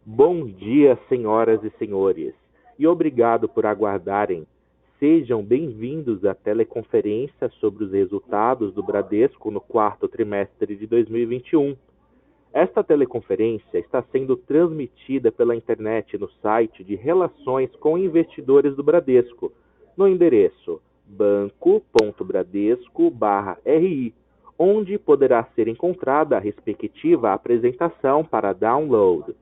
Bom dia, senhoras e senhores, e obrigado por aguardarem. Sejam bem-vindos à teleconferência sobre os resultados do Bradesco no quarto trimestre de 2021. Esta teleconferência está sendo transmitida pela internet no site de Relações com Investidores do Bradesco, no endereço banco.bradesco.ri, onde poderá ser encontrada a respectiva apresentação para download.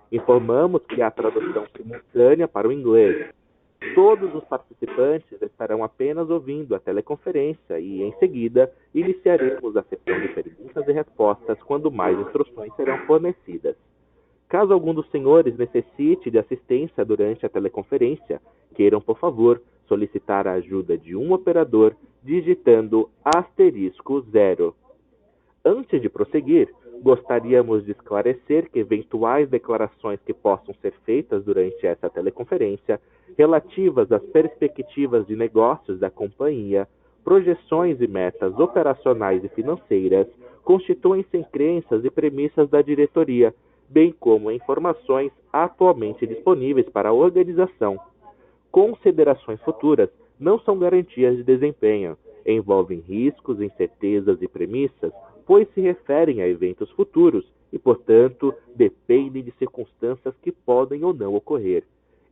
Informamos que há tradução simultânea para o inglês. Todos os participantes estarão apenas ouvindo a teleconferência e, em seguida, iniciaremos a sessão de perguntas e respostas quando mais instruções serão fornecidas. Caso algum dos senhores necessite de assistência durante a teleconferência, queiram, por favor, solicitar a ajuda de um operador digitando *0. Antes de prosseguir, gostaríamos de esclarecer que eventuais declarações que possam ser feitas durante essa teleconferência, relativas às perspectivas de negócios da companhia, projeções e metas operacionais e financeiras, constituem-se em crenças e premissas da diretoria, bem como informações atualmente disponíveis para a organização. Considerações futuras não são garantias de desempenho, envolvem riscos, incertezas e premissas, pois se referem a eventos futuros e, portanto, dependem de circunstâncias que podem ou não ocorrer.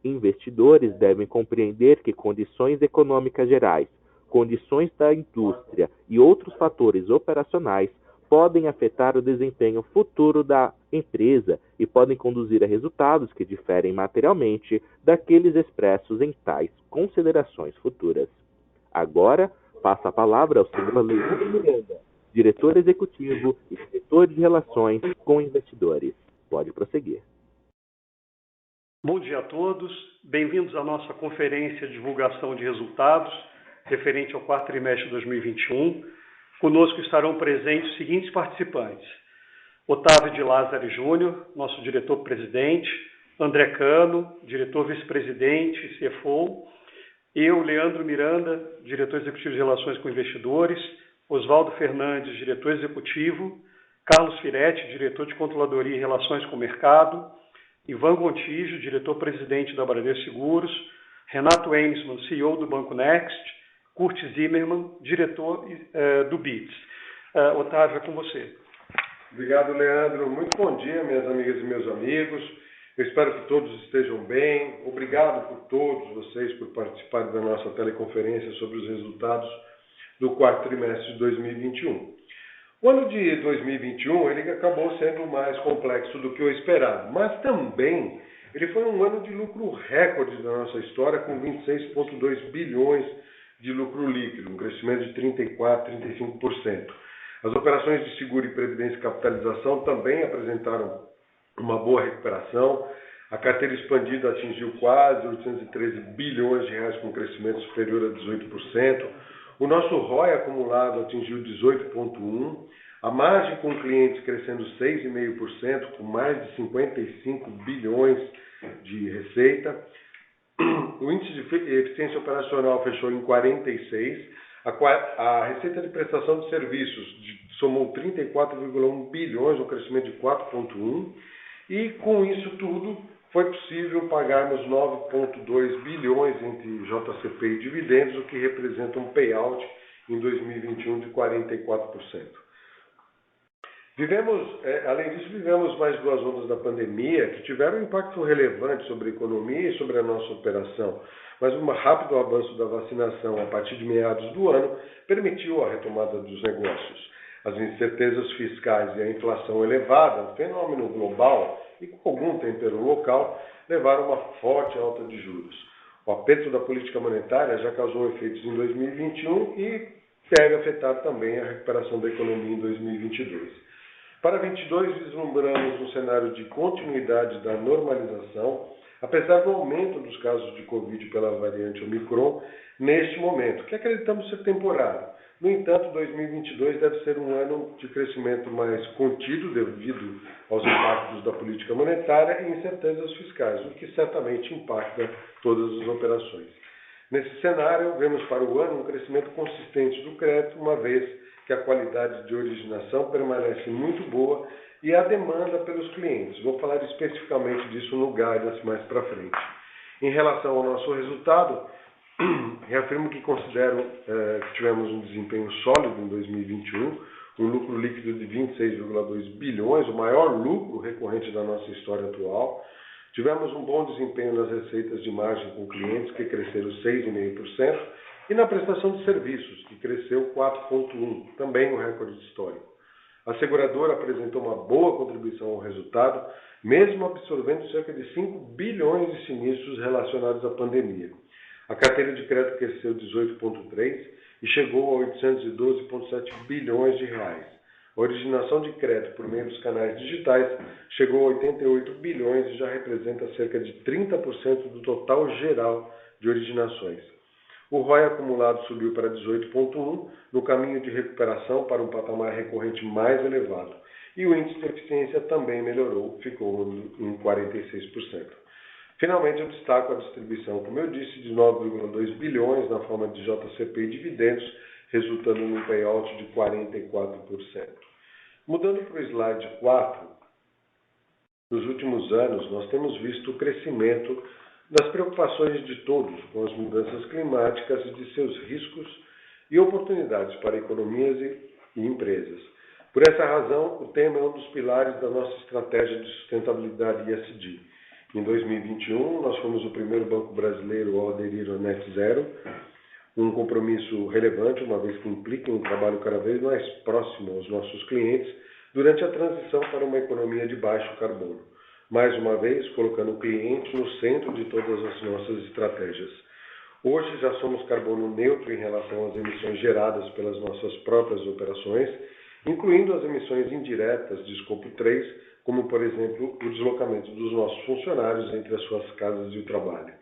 Investidores devem compreender que condições econômicas gerais, condições da indústria e outros fatores operacionais podem afetar o desempenho futuro da empresa e podem conduzir a resultados que diferem materialmente daqueles expressos em tais considerações futuras. Agora, passo a palavra ao Sr. Leandro Miranda, diretor executivo e diretor de relações com investidores. Pode prosseguir. Bom dia a todos, bem-vindos à nossa conferência de divulgação de resultados referente ao quarto trimestre de 2021. Conosco estarão presentes os seguintes participantes: Otávio de Lázari Júnior, nosso diretor-presidente, André Cano, diretor vice-presidente e CFO, eu, Leandro Miranda, diretor executivo de Relações com Investidores, Oswaldo Fernandes, diretor executivo, Carlos Firetti, diretor de Controladoria e Relações com o Mercado, Ivan Gontijo, diretor-presidente da Bradesco Seguros, Renato Enisman, CEO do Banco Next, Kurt Zimmermann, diretor do BITS. Otávio, é com você. Obrigado, Leandro. Muito bom dia, minhas amigas e meus amigos. Eu espero que todos estejam bem. Obrigado por todos vocês por participarem da nossa teleconferência sobre os resultados do quarto trimestre de 2021. O ano de 2021 ele acabou sendo mais complexo do que o esperado, mas também ele foi um ano de lucro recorde da nossa história, com 26,2 bilhões de lucro líquido, um crescimento de 34%, 35%. As operações de seguro e previdência e capitalização também apresentaram uma boa recuperação. A carteira expandida atingiu quase 813 bilhões de reais, com um crescimento superior a 18%. O nosso ROI acumulado atingiu 18,1%. A margem com clientes crescendo 6,5%, com mais de 55 bilhões de receita. O índice de eficiência operacional fechou em 46%. A receita de prestação de serviços somou 34,1 bilhões, um crescimento de 4,1%. E com isso tudo foi possível pagarmos 9,2 bilhões entre JCP e dividendos, o que representa um payout em 2021 de 44%. Além disso, vivemos mais duas ondas da pandemia que tiveram um impacto relevante sobre a economia e sobre a nossa operação, mas um rápido avanço da vacinação a partir de meados do ano permitiu a retomada dos negócios. As incertezas fiscais e a inflação elevada, um fenômeno global e com algum tempero local, levaram a uma forte alta de juros. O aperto da política monetária já causou efeitos em 2021 e deve afetar também a recuperação da economia em 2022. Para 2022, vislumbramos um cenário de continuidade da normalização, apesar do aumento dos casos de Covid pela variante Omicron neste momento, que acreditamos ser temporário. No entanto, 2022 deve ser um ano de crescimento mais contido devido aos impactos da política monetária e incertezas fiscais, o que certamente impacta todas as operações. Nesse cenário, vemos para o ano um crescimento consistente do crédito, uma vez que a qualidade de originação permanece muito boa e a demanda pelos clientes. Vou falar especificamente disso no guidance mais para frente. Em relação ao nosso resultado, reafirmo que considero que tivemos um desempenho sólido em 2021, um lucro líquido de 26,2 bilhões, o maior lucro recorrente da nossa história atual. Tivemos um bom desempenho nas receitas de margem com clientes, que cresceram 6,5%, e na prestação de serviços, que cresceu 4,1%, também um recorde histórico. A seguradora apresentou uma boa contribuição ao resultado, mesmo absorvendo cerca de 5 bilhões de sinistros relacionados à pandemia. A carteira de crédito cresceu 18,3% e chegou a 812,7 bilhões de reais. A originação de crédito por meio dos canais digitais chegou a 88 bilhões e já representa cerca de 30% do total geral de originações. O ROI acumulado subiu para 18,1%, no caminho de recuperação para um patamar recorrente mais elevado. E o índice de eficiência também melhorou, ficou em 46%. Finalmente, eu destaco a distribuição, como eu disse, de 9,2 bilhões na forma de JCP e dividendos, resultando num payout de 44%. Mudando para o slide 4, nos últimos anos nós temos visto o crescimento das preocupações de todos com as mudanças climáticas e de seus riscos e oportunidades para economias e empresas. Por essa razão, o tema é um dos pilares da nossa estratégia de sustentabilidade ESG. Em 2021, nós fomos o primeiro banco brasileiro a aderir ao Net Zero, um compromisso relevante, uma vez que implica um trabalho cada vez mais próximo aos nossos clientes durante a transição para uma economia de baixo carbono. Mais uma vez, colocando o cliente no centro de todas as nossas estratégias. Hoje já somos carbono neutro em relação às emissões geradas pelas nossas próprias operações, incluindo as emissões indiretas de escopo 3, como, por exemplo, o deslocamento dos nossos funcionários entre as suas casas e o trabalho.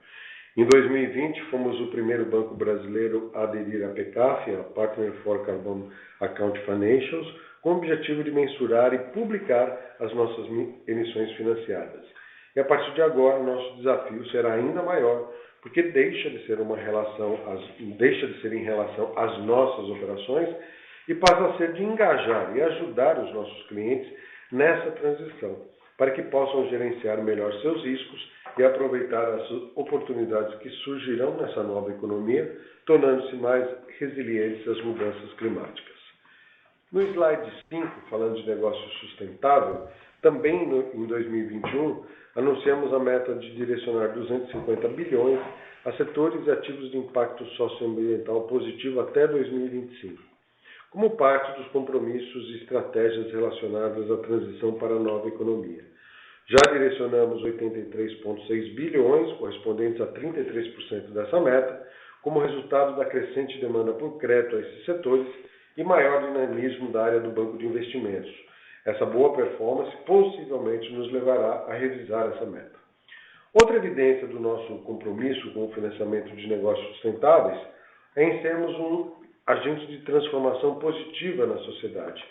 Em 2020, fomos o primeiro banco brasileiro a aderir à PCAF, a Partner for Carbon Account Financials, com o objetivo de mensurar e publicar as nossas emissões financiadas. E a partir de agora, o nosso desafio será ainda maior, porque deixa de ser em relação às nossas operações e passa a ser de engajar e ajudar os nossos clientes nessa transição, para que possam gerenciar melhor seus riscos e aproveitar as oportunidades que surgirão nessa nova economia, tornando-se mais resilientes às mudanças climáticas. No slide 5, falando de negócio sustentável, também em 2021, anunciamos a meta de direcionar 250 bilhões a setores e ativos de impacto socioambiental positivo até 2025, como parte dos compromissos e estratégias relacionadas à transição para a nova economia. Já direcionamos 83,6 bilhões, correspondentes a 33% dessa meta, como resultado da crescente demanda por crédito a esses setores e maior dinamismo da área do banco de investimentos. Essa boa performance possivelmente nos levará a revisar essa meta. Outra evidência do nosso compromisso com o financiamento de negócios sustentáveis é em sermos um agente de transformação positiva na sociedade.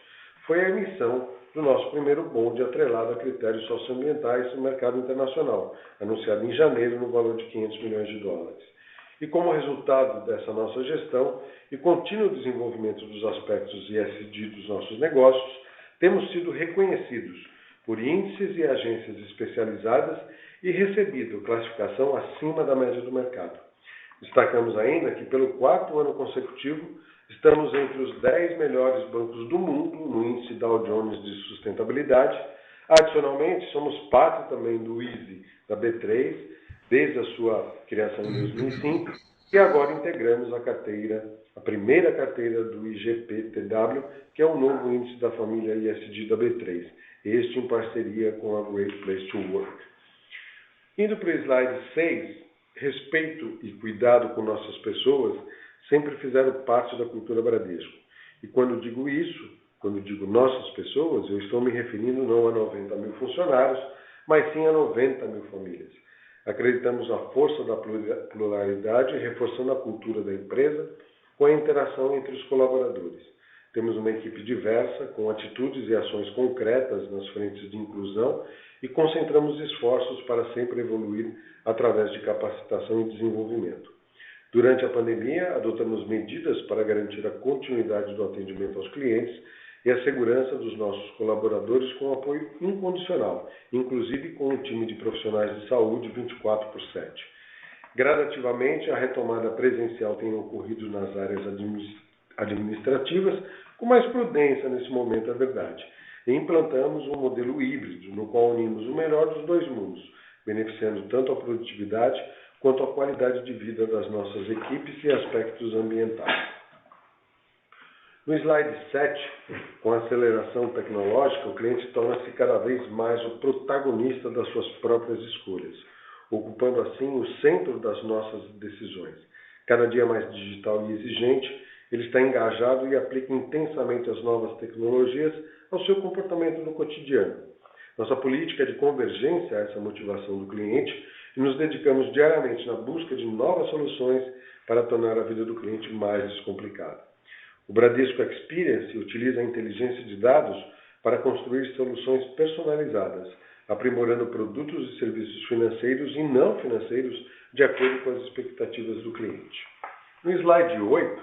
Foi a emissão do nosso primeiro bonde atrelado a critérios socioambientais no mercado internacional, anunciado em janeiro no valor de 500 milhões de dólares. E como resultado dessa nossa gestão e contínuo desenvolvimento dos aspectos ESG dos nossos negócios, temos sido reconhecidos por índices e agências especializadas e recebido classificação acima da média do mercado. Destacamos ainda que, pelo 4º ano consecutivo, estamos entre os 10 melhores bancos do mundo no índice Dow Jones de sustentabilidade. Adicionalmente, somos parte também do ISE da B3, desde a sua criação em 2005, e agora integramos a primeira carteira do IGPTW, que é o novo índice da família ESG da B3, este em parceria com a Great Place to Work. Indo para o slide 6, respeito e cuidado com nossas pessoas sempre fizeram parte da cultura Bradesco. E quando digo isso, quando digo nossas pessoas, eu estou me referindo não a 90 mil funcionários, mas sim a 90 mil famílias. Acreditamos na força da pluralidade, reforçando a cultura da empresa com a interação entre os colaboradores. Temos uma equipe diversa, com atitudes e ações concretas nas frentes de inclusão e concentramos esforços para sempre evoluir através de capacitação e desenvolvimento. Durante a pandemia, adotamos medidas para garantir a continuidade do atendimento aos clientes, e a segurança dos nossos colaboradores com apoio incondicional, inclusive com um time de profissionais de saúde 24/7. Gradativamente, a retomada presencial tem ocorrido nas áreas administrativas, com mais prudência nesse momento, é verdade. E implantamos um modelo híbrido, no qual unimos o melhor dos dois mundos, beneficiando tanto a produtividade quanto a qualidade de vida das nossas equipes e aspectos ambientais. No slide 7, com a aceleração tecnológica, o cliente torna-se cada vez mais o protagonista das suas próprias escolhas, ocupando assim o centro das nossas decisões. Cada dia mais digital e exigente, ele está engajado e aplica intensamente as novas tecnologias ao seu comportamento no cotidiano. Nossa política é de convergência a essa motivação do cliente e nos dedicamos diariamente na busca de novas soluções para tornar a vida do cliente mais descomplicada. O Bradesco Experience utiliza a inteligência de dados para construir soluções personalizadas, aprimorando produtos e serviços financeiros e não financeiros de acordo com as expectativas do cliente. No slide 8,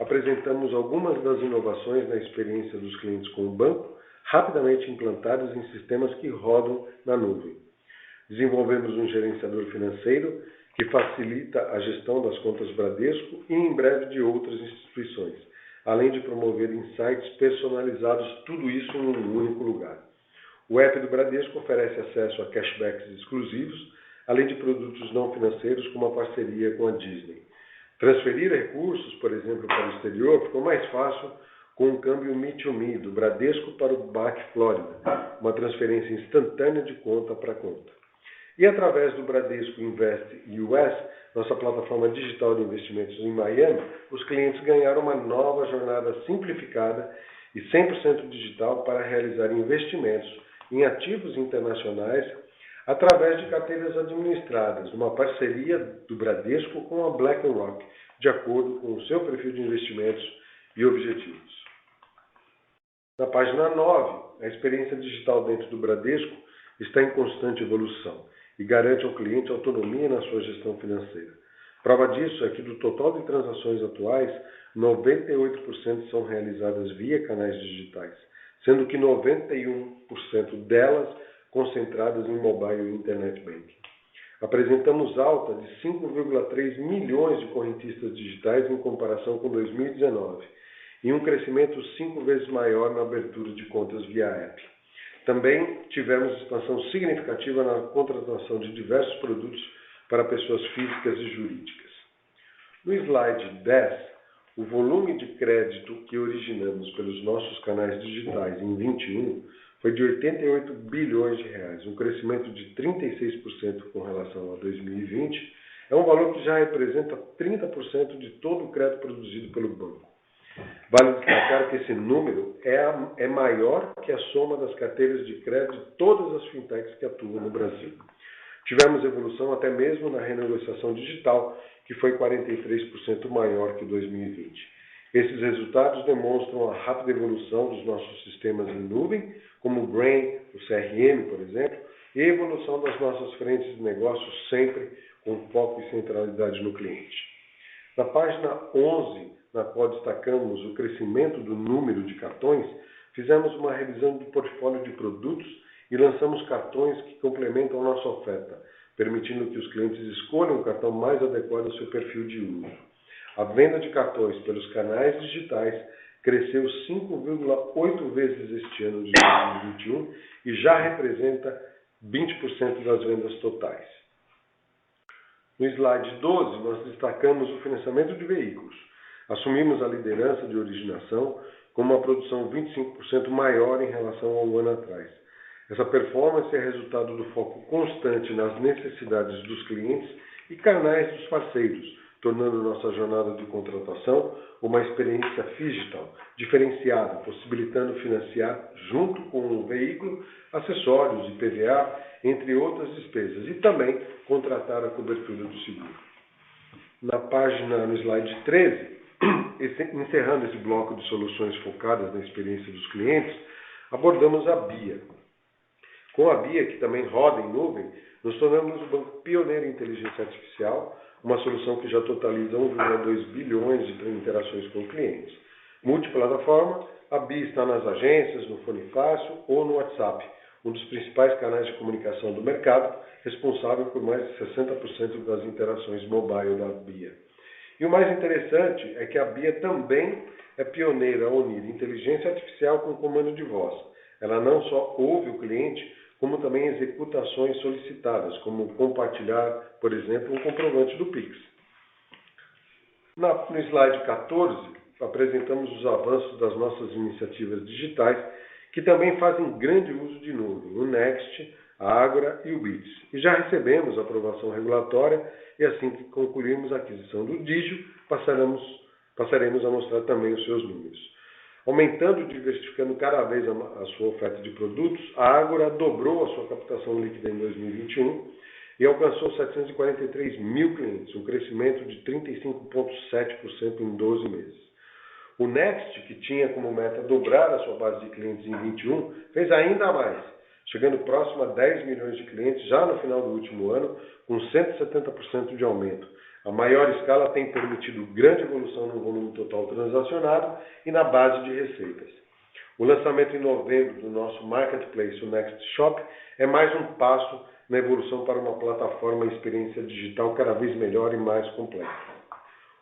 apresentamos algumas das inovações na experiência dos clientes com o banco, rapidamente implantadas em sistemas que rodam na nuvem. Desenvolvemos um gerenciador financeiro que facilita a gestão das contas Bradesco e em breve de outras instituições, além de promover insights personalizados, tudo isso em um único lugar. O app do Bradesco oferece acesso a cashbacks exclusivos, além de produtos não financeiros, como a parceria com a Disney. Transferir recursos, por exemplo, para o exterior, ficou mais fácil com o câmbio Me2Me do Bradesco para o BAC Flórida, uma transferência instantânea de conta para conta. E através do Bradesco Invest US, nossa plataforma digital de investimentos em Miami, os clientes ganharam uma nova jornada simplificada e 100% digital para realizar investimentos em ativos internacionais através de carteiras administradas, uma parceria do Bradesco com a BlackRock, de acordo com o seu perfil de investimentos e objetivos. Na página 9, a experiência digital dentro do Bradesco está em constante evolução e garante ao cliente autonomia na sua gestão financeira. Prova disso é que do total de transações atuais, 98% são realizadas via canais digitais, sendo que 91% delas concentradas em mobile e internet banking. Apresentamos alta de 5,3 milhões de correntistas digitais em comparação com 2019 e um crescimento 5 vezes maior na abertura de contas via app. Também tivemos expansão significativa na contratação de diversos produtos para pessoas físicas e jurídicas. No slide 10, o volume de crédito que originamos pelos nossos canais digitais em 21 foi de 88 bilhões de reais, um crescimento de 36% com relação a 2020. É um valor que já representa 30% de todo o crédito produzido pelo banco. Vale destacar que esse número é maior que a soma das carteiras de crédito de todas as fintechs que atuam no Brasil. Tivemos evolução até mesmo na renegociação digital, que foi 43% maior que 2020. Esses resultados demonstram a rápida evolução dos nossos sistemas em nuvem, como o Brain, o CRM, por exemplo, e a evolução das nossas frentes de negócios sempre com foco e centralidade no cliente. Na página 11, na qual destacamos o crescimento do número de cartões, fizemos uma revisão do portfólio de produtos e lançamos cartões que complementam a nossa oferta, permitindo que os clientes escolham o cartão mais adequado ao seu perfil de uso. A venda de cartões pelos canais digitais cresceu 5,8 vezes este ano de 2021 e já representa 20% das vendas totais. No slide 12, nós destacamos o financiamento de veículos. Assumimos a liderança de originação com uma produção 25% maior em relação ao ano atrás. Essa performance é resultado do foco constante nas necessidades dos clientes e canais dos parceiros, tornando nossa jornada de contratação uma experiência digital diferenciada, possibilitando financiar junto com o veículo acessórios, IPVA, entre outras despesas, e também contratar a cobertura do seguro. No slide 13, encerrando esse bloco de soluções focadas na experiência dos clientes, abordamos a BIA. Com a BIA, que também roda em nuvem, nos tornamos um banco pioneiro em inteligência artificial, uma solução que já totaliza 1,2 bilhões de interações com clientes. Multiplataforma, a BIA está nas agências, no Fone Fácil ou no WhatsApp, um dos principais canais de comunicação do mercado, responsável por mais de 60% das interações mobile da BIA. E o mais interessante é que a BIA também é pioneira a unir inteligência artificial com comando de voz. Ela não só ouve o cliente, como também executa ações solicitadas, como compartilhar, por exemplo, um comprovante do Pix. No slide 14, apresentamos os avanços das nossas iniciativas digitais, que também fazem grande uso de nuvem, o Next, a Ágora e o Bits. E já recebemos a aprovação regulatória e assim que concluirmos a aquisição do Digio, passaremos a mostrar também os seus números. Aumentando e diversificando cada vez a sua oferta de produtos, a Ágora dobrou a sua captação líquida em 2021 e alcançou 743 mil clientes, um crescimento de 35,7% em 12 meses. O Next, que tinha como meta dobrar a sua base de clientes em 21, fez ainda mais, chegando próximo a 10 milhões de clientes já no final do último ano, com 170% de aumento. A maior escala tem permitido grande evolução no volume total transacionado e na base de receitas. O lançamento em novembro do nosso marketplace, o Next Shop, é mais um passo na evolução para uma plataforma e experiência digital cada vez melhor e mais complexa.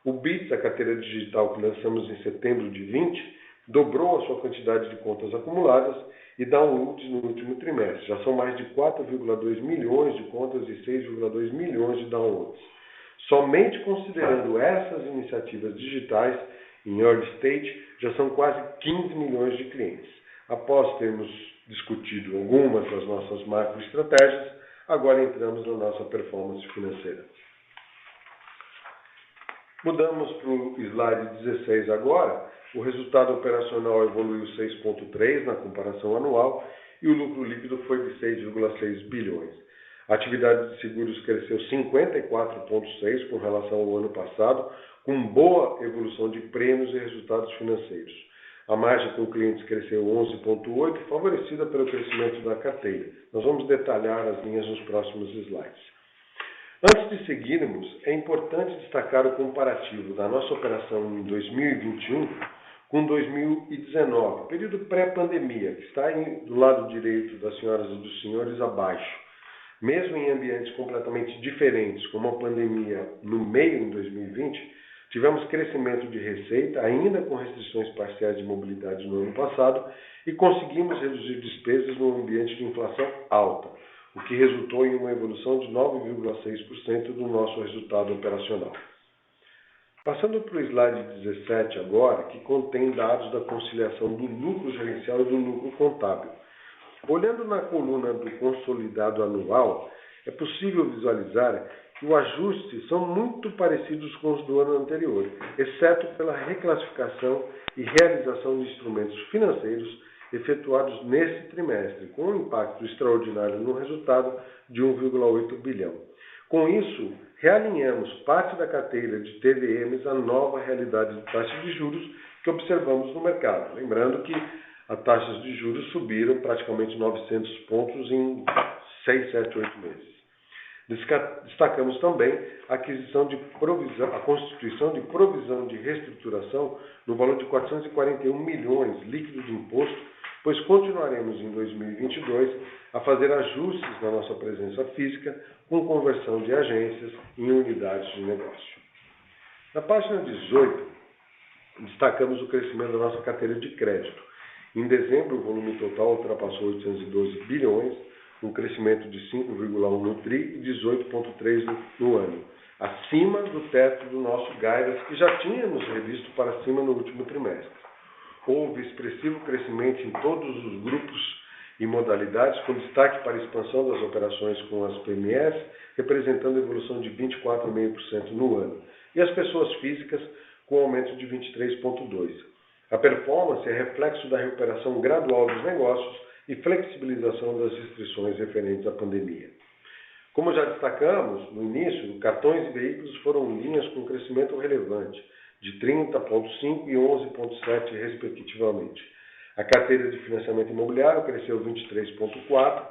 O Bits, a carteira digital que lançamos em setembro de 20, dobrou a sua quantidade de contas acumuladas e downloads no último trimestre. Já são mais de 4,2 milhões de contas e 6,2 milhões de downloads. Somente considerando essas iniciativas digitais em early stage, já são quase 15 milhões de clientes. Após termos discutido algumas das nossas macroestratégias, agora entramos na nossa performance financeira. Mudamos para o slide 16 agora. O resultado operacional evoluiu 6,3% na comparação anual e o lucro líquido foi de 6,6 bilhões. A atividade de seguros cresceu 54,6% com relação ao ano passado, com boa evolução de prêmios e resultados financeiros. A margem com clientes cresceu 11,8%, favorecida pelo crescimento da carteira. Nós vamos detalhar as linhas nos próximos slides. Antes de seguirmos, é importante destacar o comparativo da nossa operação em 2021 com 2019, período pré-pandemia, que está do lado direito das senhoras e dos senhores abaixo. Mesmo em ambientes completamente diferentes, como a pandemia no meio em 2020, tivemos crescimento de receita, ainda com restrições parciais de mobilidade no ano passado, e conseguimos reduzir despesas num ambiente de inflação alta, o que resultou em uma evolução de 9,6% do nosso resultado operacional. Passando para o slide 17 agora, que contém dados da conciliação do lucro gerencial e do lucro contábil. Olhando na coluna do consolidado anual, é possível visualizar que os ajustes são muito parecidos com os do ano anterior, exceto pela reclassificação e realização de instrumentos financeiros efetuados nesse trimestre, com um impacto extraordinário no resultado de 1,8 bilhão. Com isso, realinhamos parte da carteira de TVMs à nova realidade de taxas de juros que observamos no mercado. Lembrando que as taxas de juros subiram praticamente 900 pontos em 6, 7, 8 meses. Destacamos também a constituição de provisão de reestruturação no valor de 441 milhões líquido de imposto, pois continuaremos em 2022 a fazer ajustes na nossa presença física com conversão de agências em unidades de negócio. Na página 18, destacamos o crescimento da nossa carteira de crédito. Em dezembro, o volume total ultrapassou 812 bilhões, um crescimento de 5,1% no TRI e 18,3% no ano, acima do teto do nosso guidance, que já tínhamos revisto para cima no último trimestre. Houve expressivo crescimento em todos os grupos e modalidades, com destaque para a expansão das operações com as PMEs, representando evolução de 24,5% no ano, e as pessoas físicas com aumento de 23,2%. A performance é reflexo da recuperação gradual dos negócios e flexibilização das restrições referentes à pandemia. Como já destacamos no início, cartões e veículos foram linhas com crescimento relevante, de 30,5% e 11,7%, respectivamente. A carteira de financiamento imobiliário cresceu 23,4%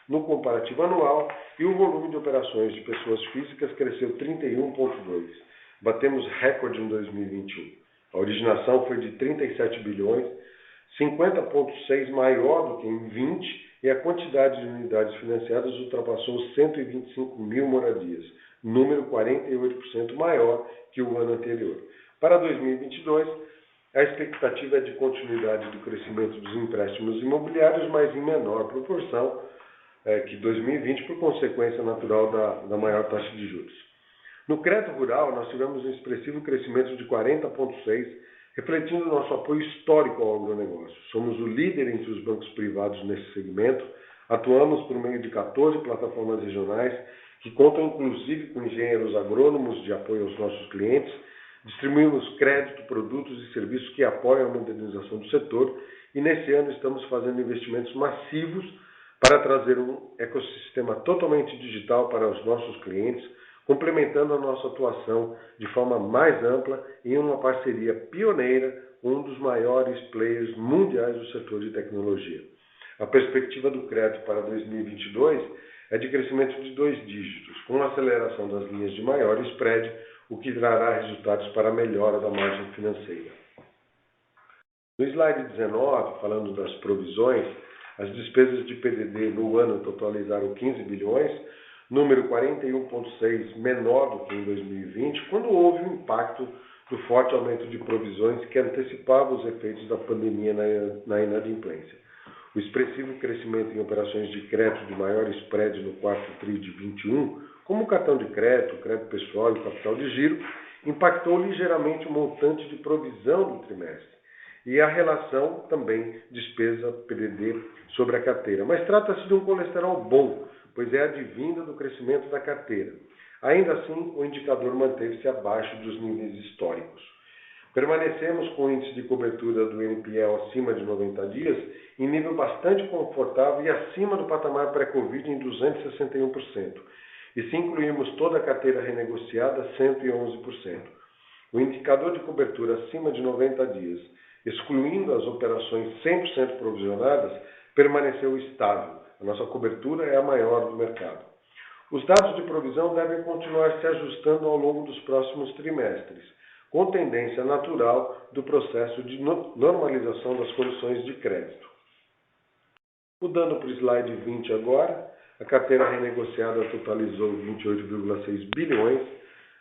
no comparativo anual e o volume de operações de pessoas físicas cresceu 31,2%. Batemos recorde em 2021. A originação foi de 37 bilhões, 50,6 maior do que em 20, e a quantidade de unidades financiadas ultrapassou 125 mil moradias, número 48% maior que o ano anterior. Para 2022, a expectativa é de continuidade do crescimento dos empréstimos imobiliários, mas em menor proporção que 2020, por consequência natural da maior taxa de juros. No crédito rural, nós tivemos um expressivo crescimento de 40,6%, refletindo nosso apoio histórico ao agronegócio. Somos o líder entre os bancos privados nesse segmento, atuamos por meio de 14 plataformas regionais, que contam inclusive com engenheiros agrônomos de apoio aos nossos clientes, distribuímos crédito, produtos e serviços que apoiam a modernização do setor, e nesse ano estamos fazendo investimentos massivos para trazer um ecossistema totalmente digital para os nossos clientes, complementando a nossa atuação de forma mais ampla em uma parceria pioneira com um dos maiores players mundiais do setor de tecnologia. A perspectiva do crédito para 2022 é de crescimento de 2 dígitos, com a aceleração das linhas de maior spread, o que trará resultados para a melhora da margem financeira. No slide 19, falando das provisões, as despesas de PDD no ano totalizaram 15 bilhões, número 41,6 menor do que em 2020, quando houve o impacto do forte aumento de provisões que antecipava os efeitos da pandemia na inadimplência. O expressivo crescimento em operações de crédito de maior spread no quarto tri de 21, como o cartão de crédito, crédito pessoal e capital de giro, impactou ligeiramente o montante de provisão do trimestre e a relação também despesa-PDD sobre a carteira. Mas trata-se de um colesterol bom, pois é advinda do crescimento da carteira. Ainda assim, o indicador manteve-se abaixo dos níveis históricos. Permanecemos com o índice de cobertura do NPL acima de 90 dias em nível bastante confortável e acima do patamar pré-Covid em 261%. E se incluirmos toda a carteira renegociada, 111%. O indicador de cobertura acima de 90 dias, excluindo as operações 100% provisionadas, permaneceu estável. A nossa cobertura é a maior do mercado. Os dados de provisão devem continuar se ajustando ao longo dos próximos trimestres, com tendência natural do processo de normalização das condições de crédito. Mudando para o slide 20 agora, a carteira renegociada totalizou 28,6 bilhões.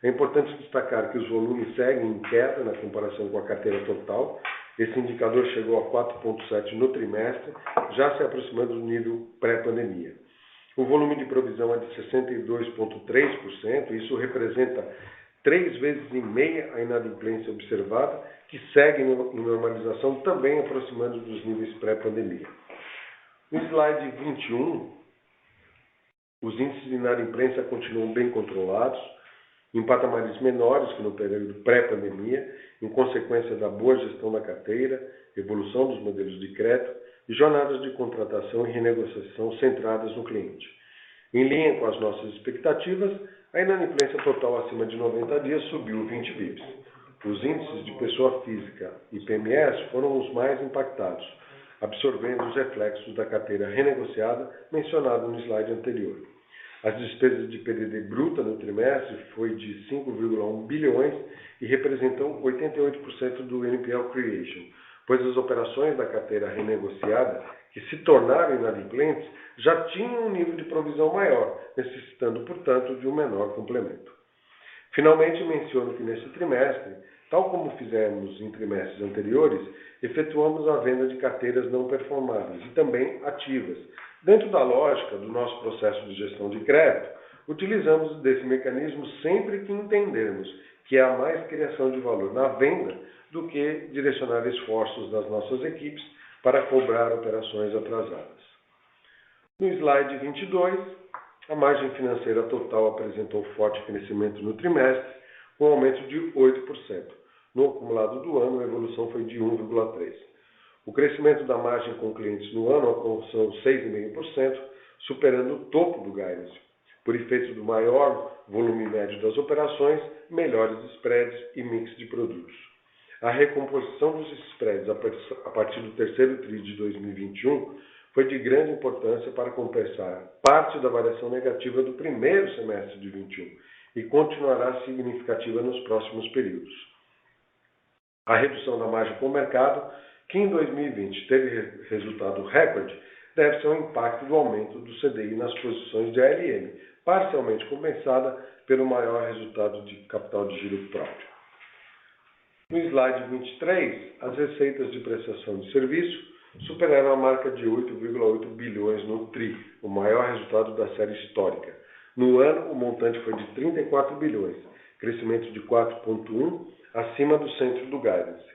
É importante destacar que os volumes seguem em queda na comparação com a carteira total. Esse indicador chegou a 4,7 no trimestre, já se aproximando do nível pré-pandemia. O volume de provisão é de 62,3%, isso representa 3,5 vezes a inadimplência observada, que segue em normalização, também aproximando dos níveis pré-pandemia. No slide 21, os índices de inadimplência continuam bem controlados, em patamares menores que no período pré-pandemia, em consequência da boa gestão da carteira, evolução dos modelos de crédito e jornadas de contratação e renegociação centradas no cliente. Em linha com as nossas expectativas, a inadimplência total acima de 90 dias subiu 20 bips. Os índices de pessoa física e PMS foram os mais impactados, absorvendo os reflexos da carteira renegociada mencionada no slide anterior. As despesas de PDD bruta no trimestre foi de 5,1 bilhões e representam 88% do NPL Creation, pois as operações da carteira renegociada que se tornaram inadimplentes já tinham um nível de provisão maior, necessitando, portanto, de um menor complemento. Finalmente, menciono que neste trimestre, tal como fizemos em trimestres anteriores, efetuamos a venda de carteiras não performáveis e também ativas. Dentro da lógica do nosso processo de gestão de crédito, utilizamos desse mecanismo sempre que entendermos que há mais criação de valor na venda do que direcionar esforços das nossas equipes para cobrar operações atrasadas. No slide 22, a margem financeira total apresentou forte crescimento no trimestre, com um aumento de 8%. No acumulado do ano, a evolução foi de 1,3%. O crescimento da margem com clientes no ano alcançou 6,5%, superando o topo do guidance, por efeito do maior volume médio das operações, melhores spreads e mix de produtos. A recomposição dos spreads a partir do terceiro tri de 2021 foi de grande importância para compensar parte da variação negativa do primeiro semestre de 2021 e continuará significativa nos próximos períodos. A redução da margem com o mercado, que em 2020 teve resultado recorde, deve ser o impacto do aumento do CDI nas posições de ALM, parcialmente compensada pelo maior resultado de capital de giro próprio. No slide 23, as receitas de prestação de serviço superaram a marca de 8,8 bilhões no TRI, o maior resultado da série histórica. No ano, o montante foi de 34 bilhões, crescimento de 4,1% acima do centro do guidance.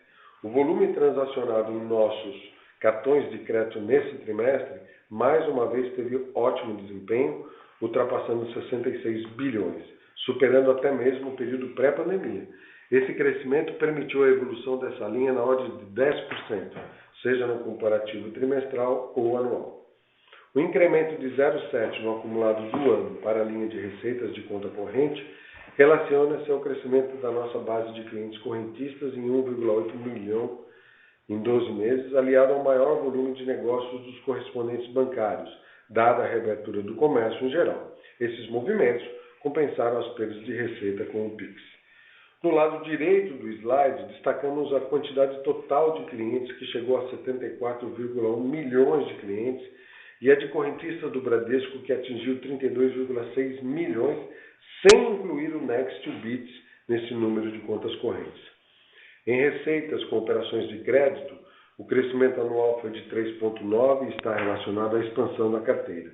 O volume transacionado em nossos cartões de crédito nesse trimestre, mais uma vez teve ótimo desempenho, ultrapassando 66 bilhões, superando até mesmo o período pré-pandemia. Esse crescimento permitiu a evolução dessa linha na ordem de 10%, seja no comparativo trimestral ou anual. O incremento de 0,7% no acumulado do ano para a linha de receitas de conta corrente relaciona-se ao crescimento da nossa base de clientes correntistas em 1,8 milhão em 12 meses, aliado ao maior volume de negócios dos correspondentes bancários, dada a reabertura do comércio em geral. Esses movimentos compensaram as perdas de receita com o PIX. No lado direito do slide, destacamos a quantidade total de clientes, que chegou a 74,1 milhões de clientes, e a de correntistas do Bradesco, que atingiu 32,6 milhões, sem incluir o Next to Bits nesse número de contas correntes. Em receitas com operações de crédito, o crescimento anual foi de 3,9% e está relacionado à expansão da carteira.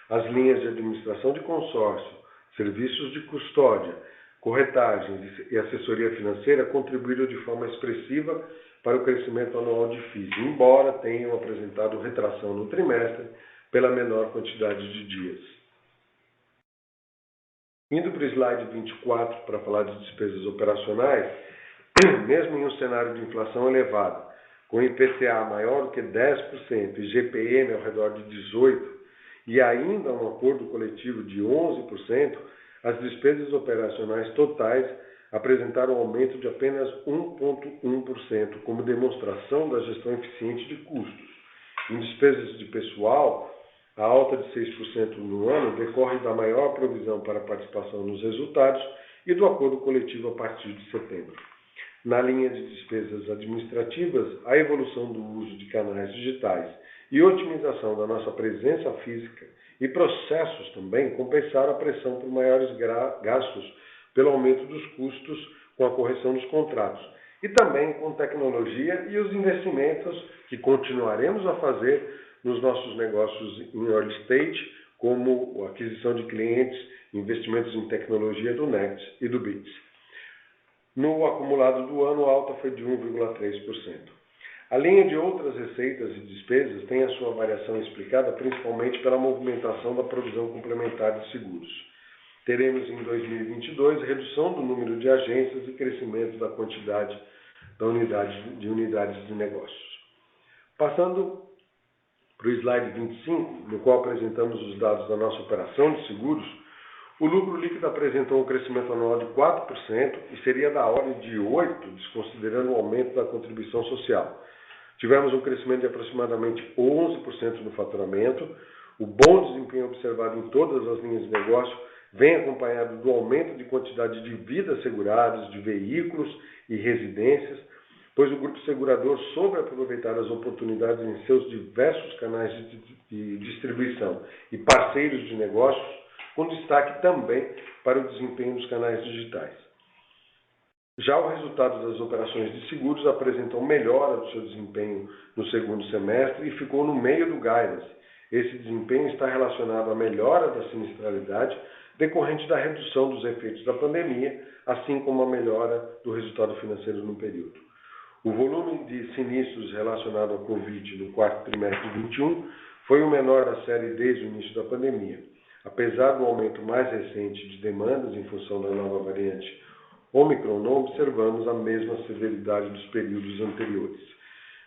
As linhas de administração de consórcio, serviços de custódia, corretagens e assessoria financeira contribuíram de forma expressiva para o crescimento anual de FIIs, embora tenham apresentado retração no trimestre pela menor quantidade de dias. Indo para o slide 24 para falar de despesas operacionais, mesmo em um cenário de inflação elevada, com IPCA maior do que 10% e GPM ao redor de 18%, e ainda um acordo coletivo de 11%, as despesas operacionais totais apresentaram um aumento de apenas 1,1%, como demonstração da gestão eficiente de custos. Em despesas de pessoal, a alta de 6% no ano decorre da maior provisão para participação nos resultados e do acordo coletivo a partir de setembro. Na linha de despesas administrativas, a evolução do uso de canais digitais e otimização da nossa presença física e processos também compensaram a pressão por maiores gastos pelo aumento dos custos com a correção dos contratos e também com tecnologia e os investimentos que continuaremos a fazer nos nossos negócios em early stage, como a aquisição de clientes, investimentos em tecnologia do Next e do Bits. No acumulado do ano, a alta foi de 1,3%. A linha de outras receitas e despesas tem a sua variação explicada principalmente pela movimentação da provisão complementar de seguros. Teremos em 2022 redução do número de agências e crescimento da quantidade de unidades de negócios. Passando para o slide 25, no qual apresentamos os dados da nossa operação de seguros, o lucro líquido apresentou um crescimento anual de 4% e seria da ordem de 8%, desconsiderando o aumento da contribuição social. Tivemos um crescimento de aproximadamente 11% no faturamento. O bom desempenho observado em todas as linhas de negócio vem acompanhado do aumento de quantidade de vidas seguradas, de veículos e residências, pois o grupo segurador soube aproveitar as oportunidades em seus diversos canais de distribuição e parceiros de negócios, com destaque também para o desempenho dos canais digitais. Já o resultado das operações de seguros apresentou melhora do seu desempenho no segundo semestre e ficou no meio do guidance. Esse desempenho está relacionado à melhora da sinistralidade decorrente da redução dos efeitos da pandemia, assim como a melhora do resultado financeiro no período. O volume de sinistros relacionado ao Covid no quarto trimestre de 2021 foi o menor da série desde o início da pandemia. Apesar do aumento mais recente de demandas em função da nova variante Ômicron, não observamos a mesma severidade dos períodos anteriores.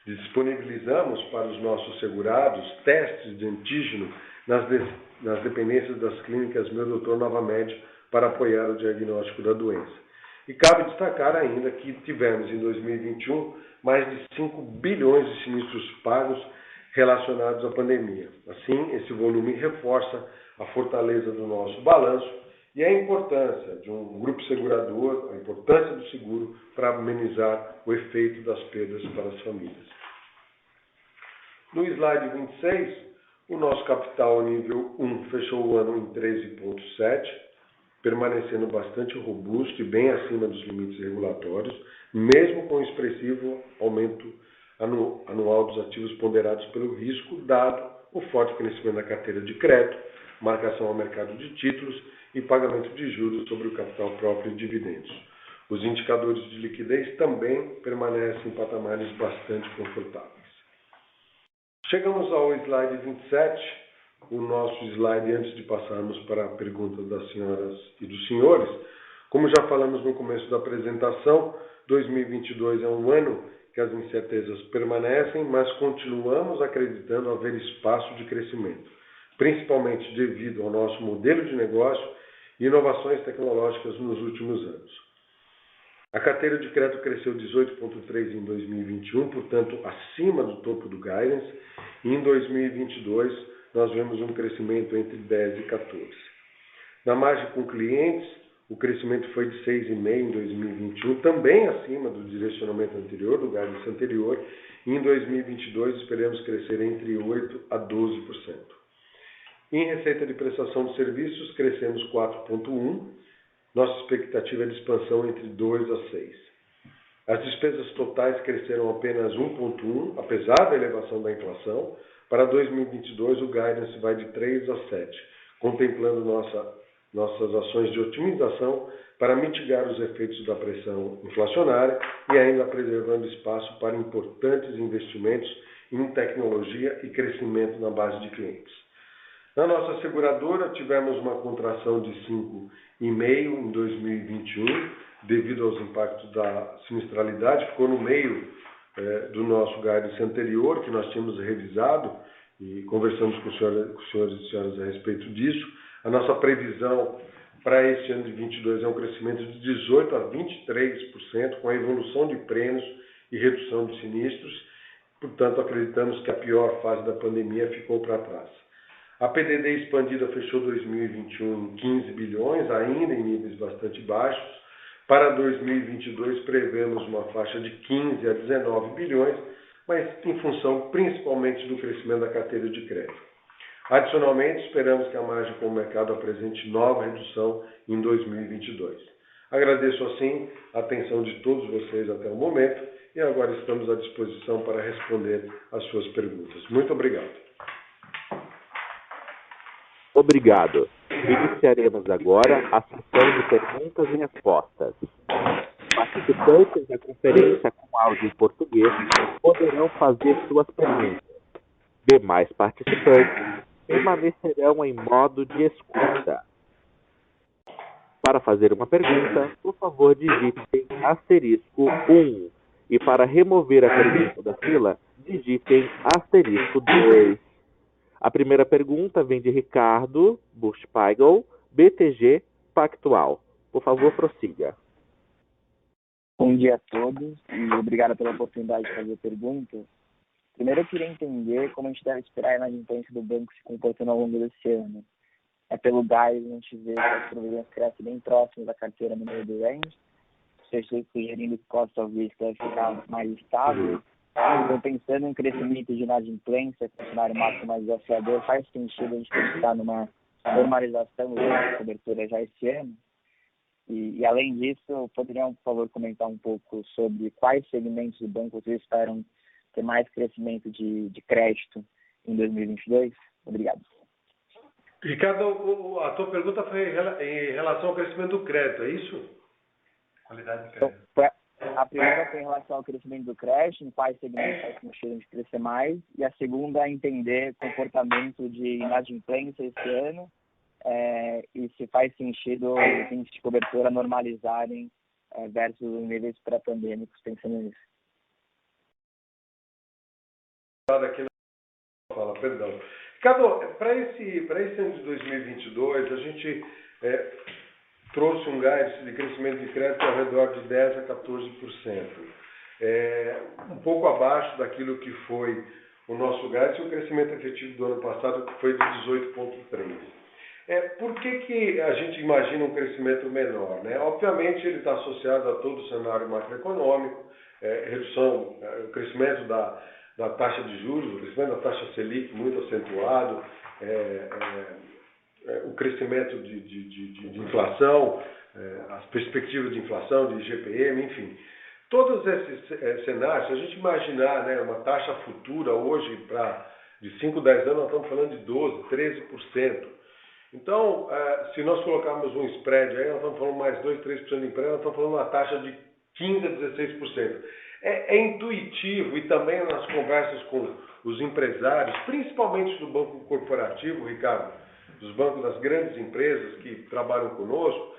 Disponibilizamos para os nossos segurados testes de antígeno nas dependências das clínicas Meu Doutor Nova Med para apoiar o diagnóstico da doença. E cabe destacar ainda que tivemos em 2021 mais de 5 bilhões de sinistros pagos relacionados à pandemia. Assim, esse volume reforça a fortaleza do nosso balanço e a importância de um grupo segurador, a importância do seguro para amenizar o efeito das perdas para as famílias. No slide 26, o nosso capital nível 1 fechou o ano em 13,7, permanecendo bastante robusto e bem acima dos limites regulatórios, mesmo com o expressivo aumento anual dos ativos ponderados pelo risco, dado o forte crescimento da carteira de crédito, marcação ao mercado de títulos e pagamento de juros sobre o capital próprio e dividendos. Os indicadores de liquidez também permanecem em patamares bastante confortáveis. Chegamos ao slide 27, o nosso slide antes de passarmos para a pergunta das senhoras e dos senhores. Como já falamos no começo da apresentação, 2022 é um ano que as incertezas permanecem, mas continuamos acreditando haver espaço de crescimento, principalmente devido ao nosso modelo de negócio e inovações tecnológicas nos últimos anos. A carteira de crédito cresceu 18,3% em 2021, portanto, acima do topo do guidance, e em 2022 nós vemos um crescimento entre 10% e 14%. Na margem com clientes, o crescimento foi de 6,5% em 2021, também acima do direcionamento anterior, do guidance anterior, e em 2022 esperamos crescer entre 8% a 12%. Em receita de prestação de serviços, crescemos 4,1%. Nossa expectativa é de expansão entre 2% a 6%. As despesas totais cresceram apenas 1,1%, apesar da elevação da inflação. Para 2022, o guidance vai de 3% a 7%, contemplando nossas ações de otimização para mitigar os efeitos da pressão inflacionária e ainda preservando espaço para importantes investimentos em tecnologia e crescimento na base de clientes. Na nossa seguradora, tivemos uma contração de 5,5% em 2021, devido aos impactos da sinistralidade. Ficou no meio do nosso guidance anterior, que nós tínhamos revisado, e conversamos com os senhores e senhoras a respeito disso. A nossa previsão para este ano de 2022 é um crescimento de 18% a 23%, com a evolução de prêmios e redução de sinistros. Portanto, acreditamos que a pior fase da pandemia ficou para trás. A PDD expandida fechou 2021 em 15 bilhões, ainda em níveis bastante baixos. Para 2022, prevemos uma faixa de 15 a 19 bilhões, mas em função principalmente do crescimento da carteira de crédito. Adicionalmente, esperamos que a margem com o mercado apresente nova redução em 2022. Agradeço, assim, a atenção de todos vocês até o momento e agora estamos à disposição para responder às suas perguntas. Muito obrigado. Obrigado. Iniciaremos agora a sessão de perguntas e respostas. Participantes da conferência com áudio em português poderão fazer suas perguntas. Demais participantes permanecerão em modo de escuta. Para fazer uma pergunta, por favor, digitem *1. E para remover a pergunta da fila, digitem *2. A primeira pergunta vem de Ricardo Buchpigel, BTG Pactual. Por favor, prossiga. Bom dia a todos e obrigado pela oportunidade de fazer perguntas. Primeiro, eu queria entender como a gente deve esperar a inadimplência do banco se comportando ao longo desse ano. Pelo DAIS, a gente vê que as provisões crescem bem próximas da carteira no meio do range. Vocês sugerindo que o cost of risk deve ficar mais estável. Então, pensando em crescimento de inadimplência, com o cenário máximo mais desafiador, faz sentido a gente pensar numa normalização da cobertura já esse ano? E além disso, poderiam, por favor, comentar um pouco sobre quais segmentos do banco vocês esperam ter mais crescimento de crédito em 2022? Obrigado. Ricardo, a tua pergunta foi em relação ao crescimento do crédito, é isso? Qualidade de crédito. Então, a primeira foi em relação ao crescimento do crédito, em quais segmentos faz sentido de crescer mais, e a segunda é entender comportamento de inadimplência esse ano, e se faz sentido os índices de cobertura normalizarem versus os níveis pré-pandêmicos, pensando nisso. Aqui na fala, perdão. Ricardo, para esse ano de 2022, a gente trouxe um guidance de crescimento de crédito ao redor de 10% a 14%. Um pouco abaixo daquilo que foi o nosso guidance e o crescimento efetivo do ano passado, que foi de 18,3%. Por que a gente imagina um crescimento menor, né? Obviamente ele está associado a todo o cenário macroeconômico, o crescimento da taxa de juros, o crescimento da taxa Selic muito acentuado, o crescimento de inflação, as perspectivas de inflação, de IGPM, enfim. Todos esses cenários, se a gente imaginar, né, uma taxa futura hoje de 5, 10 anos, nós estamos falando de 12%, 13%. Então, se nós colocarmos um spread aí, nós estamos falando mais 2, 3% de emprego, nós estamos falando uma taxa de 15% a 16%. É intuitivo e também nas conversas com os empresários, principalmente do banco corporativo, Ricardo, dos bancos das grandes empresas que trabalham conosco,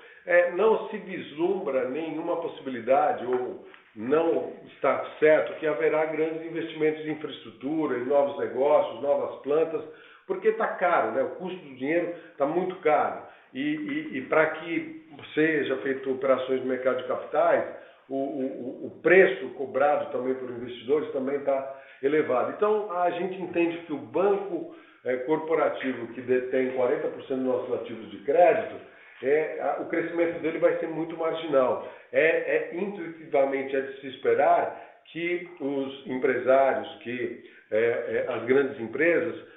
não se vislumbra nenhuma possibilidade ou não está certo que haverá grandes investimentos em infraestrutura, em novos negócios, novas plantas, porque está caro, né? O custo do dinheiro está muito caro. E para que seja feito operações no mercado de capitais, o preço cobrado também por investidores também está elevado. Então, a gente entende que o banco corporativo que detém 40% dos nossos ativos de crédito, o crescimento dele vai ser muito marginal. Intuitivamente é de se esperar que os empresários, que as grandes empresas,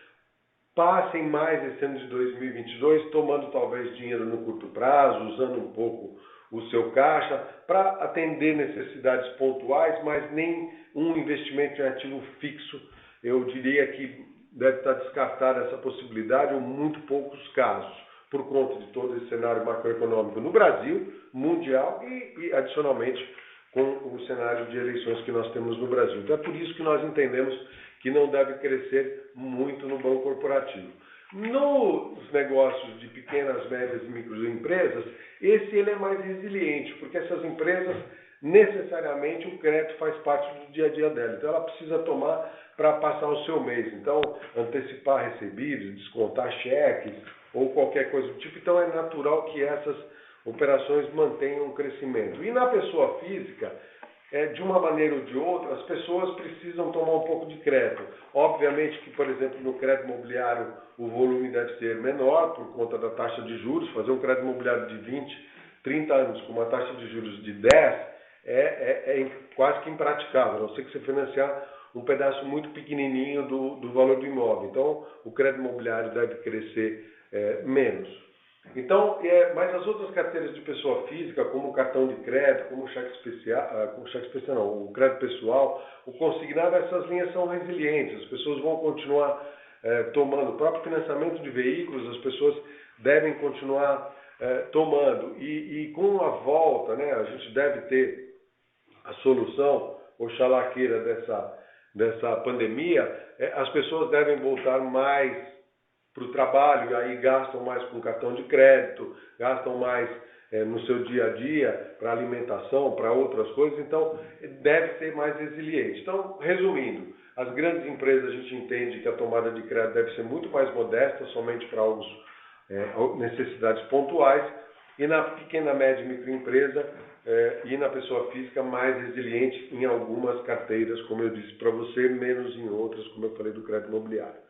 passem mais esse ano de 2022 tomando talvez dinheiro no curto prazo, usando um pouco o seu caixa para atender necessidades pontuais, mas nem um investimento em ativo fixo. Eu diria que deve estar descartada essa possibilidade em muito poucos casos, por conta de todo esse cenário macroeconômico no Brasil, mundial e adicionalmente com o cenário de eleições que nós temos no Brasil. Então é por isso que nós entendemos que não deve crescer muito no banco corporativo. Nos negócios de pequenas, médias e microempresas, ele é mais resiliente, porque essas empresas, necessariamente, o crédito faz parte do dia a dia dela. Então ela precisa tomar para passar o seu mês. Então, antecipar recebidos, descontar cheques ou qualquer coisa do tipo. Então é natural que essas operações mantenham um crescimento. E na pessoa física, de uma maneira ou de outra, as pessoas precisam tomar um pouco de crédito. Obviamente que, por exemplo, no crédito imobiliário, o volume deve ser menor por conta da taxa de juros. Fazer um crédito imobiliário de 20, 30 anos com uma taxa de juros de 10 é quase que impraticável, a não ser que você financiar um pedaço muito pequenininho do valor do imóvel. Então, o crédito imobiliário deve crescer menos. Então, mas as outras carteiras de pessoa física, como o cartão de crédito, como o o crédito pessoal, o consignado, essas linhas são resilientes. As pessoas vão continuar tomando. O próprio financiamento de veículos, as pessoas devem continuar tomando. E com a volta, né, a gente deve ter a solução, oxalá queira, dessa pandemia, as pessoas devem voltar mais para o trabalho, e aí gastam mais com cartão de crédito, gastam mais no seu dia a dia, para alimentação, para outras coisas, então deve ser mais resiliente. Então, resumindo, as grandes empresas a gente entende que a tomada de crédito deve ser muito mais modesta, somente para necessidades pontuais, e na pequena, média e microempresa e na pessoa física mais resiliente em algumas carteiras, como eu disse para você, menos em outras, como eu falei do crédito imobiliário.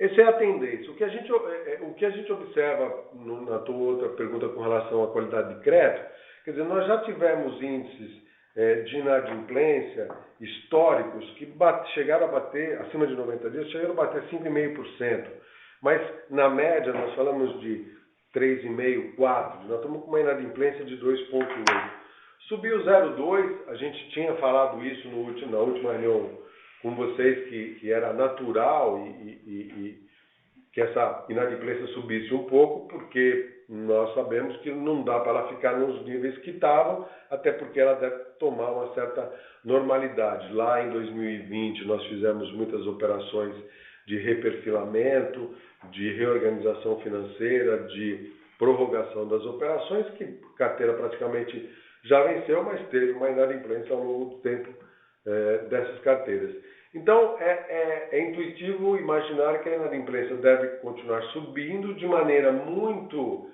Essa é a tendência. O que a gente observa na tua outra pergunta com relação à qualidade de crédito, quer dizer, nós já tivemos índices de inadimplência históricos que chegaram a bater, acima de 90 dias, chegaram a bater 5,5%. Mas, na média, nós falamos de 3,5%, 4%. Nós estamos com uma inadimplência de 2,8%. Subiu 0,2%, a gente tinha falado isso na última reunião com vocês, que era natural e que essa inadimplência subisse um pouco, porque nós sabemos que não dá para ela ficar nos níveis que estavam, até porque ela deve tomar uma certa normalidade. Lá em 2020 nós fizemos muitas operações de reperfilamento, de reorganização financeira, de prorrogação das operações, que a carteira praticamente já venceu, mas teve uma inadimplência ao longo do tempo dessas carteiras. Então, é intuitivo imaginar que a inadimplência deve continuar subindo de maneira muito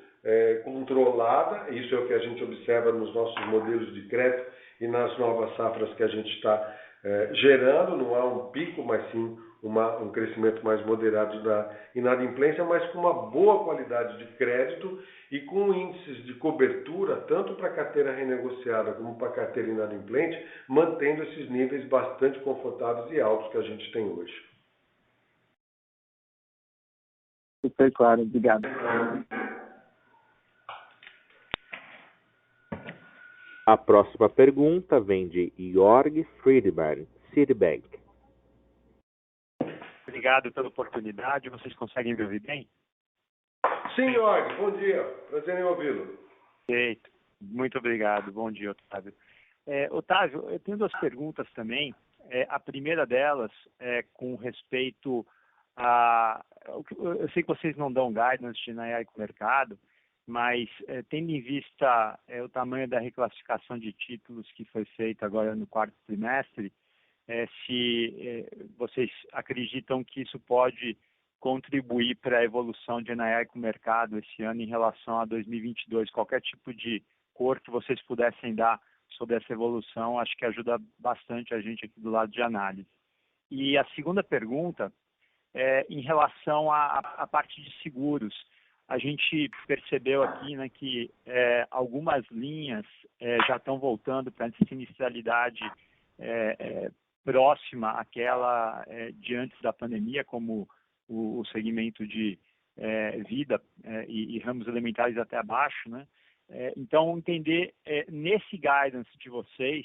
controlada. Isso é o que a gente observa nos nossos modelos de crédito e nas novas safras que a gente está gerando. Não há um pico, mas sim um crescimento mais moderado da inadimplência, mas com uma boa qualidade de crédito e com índices de cobertura, tanto para a carteira renegociada como para a carteira inadimplente, mantendo esses níveis bastante confortáveis e altos que a gente tem hoje. Super claro, obrigado. A próxima pergunta vem de Jorg Friedman, Citibank. Obrigado pela oportunidade. Vocês conseguem me ouvir bem? Sim, Jorg, bom dia. Prazer em ouvi-lo. Perfeito. Muito obrigado. Bom dia, Otávio. Otávio, eu tenho duas perguntas também. A primeira delas é com respeito a... Eu sei que vocês não dão guidance de NII com o mercado, mas tendo em vista o tamanho da reclassificação de títulos que foi feita agora no quarto trimestre, se vocês acreditam que isso pode contribuir para a evolução de NII com o mercado esse ano em relação a 2022, qualquer tipo de cor que vocês pudessem dar sobre essa evolução, acho que ajuda bastante a gente aqui do lado de análise. E a segunda pergunta é em relação à parte de seguros. A gente percebeu aqui, né, que algumas linhas já estão voltando para a sinistralidade próxima àquela de antes da pandemia, como o segmento de vida e ramos elementares até abaixo, né? Então, entender nesse guidance de vocês,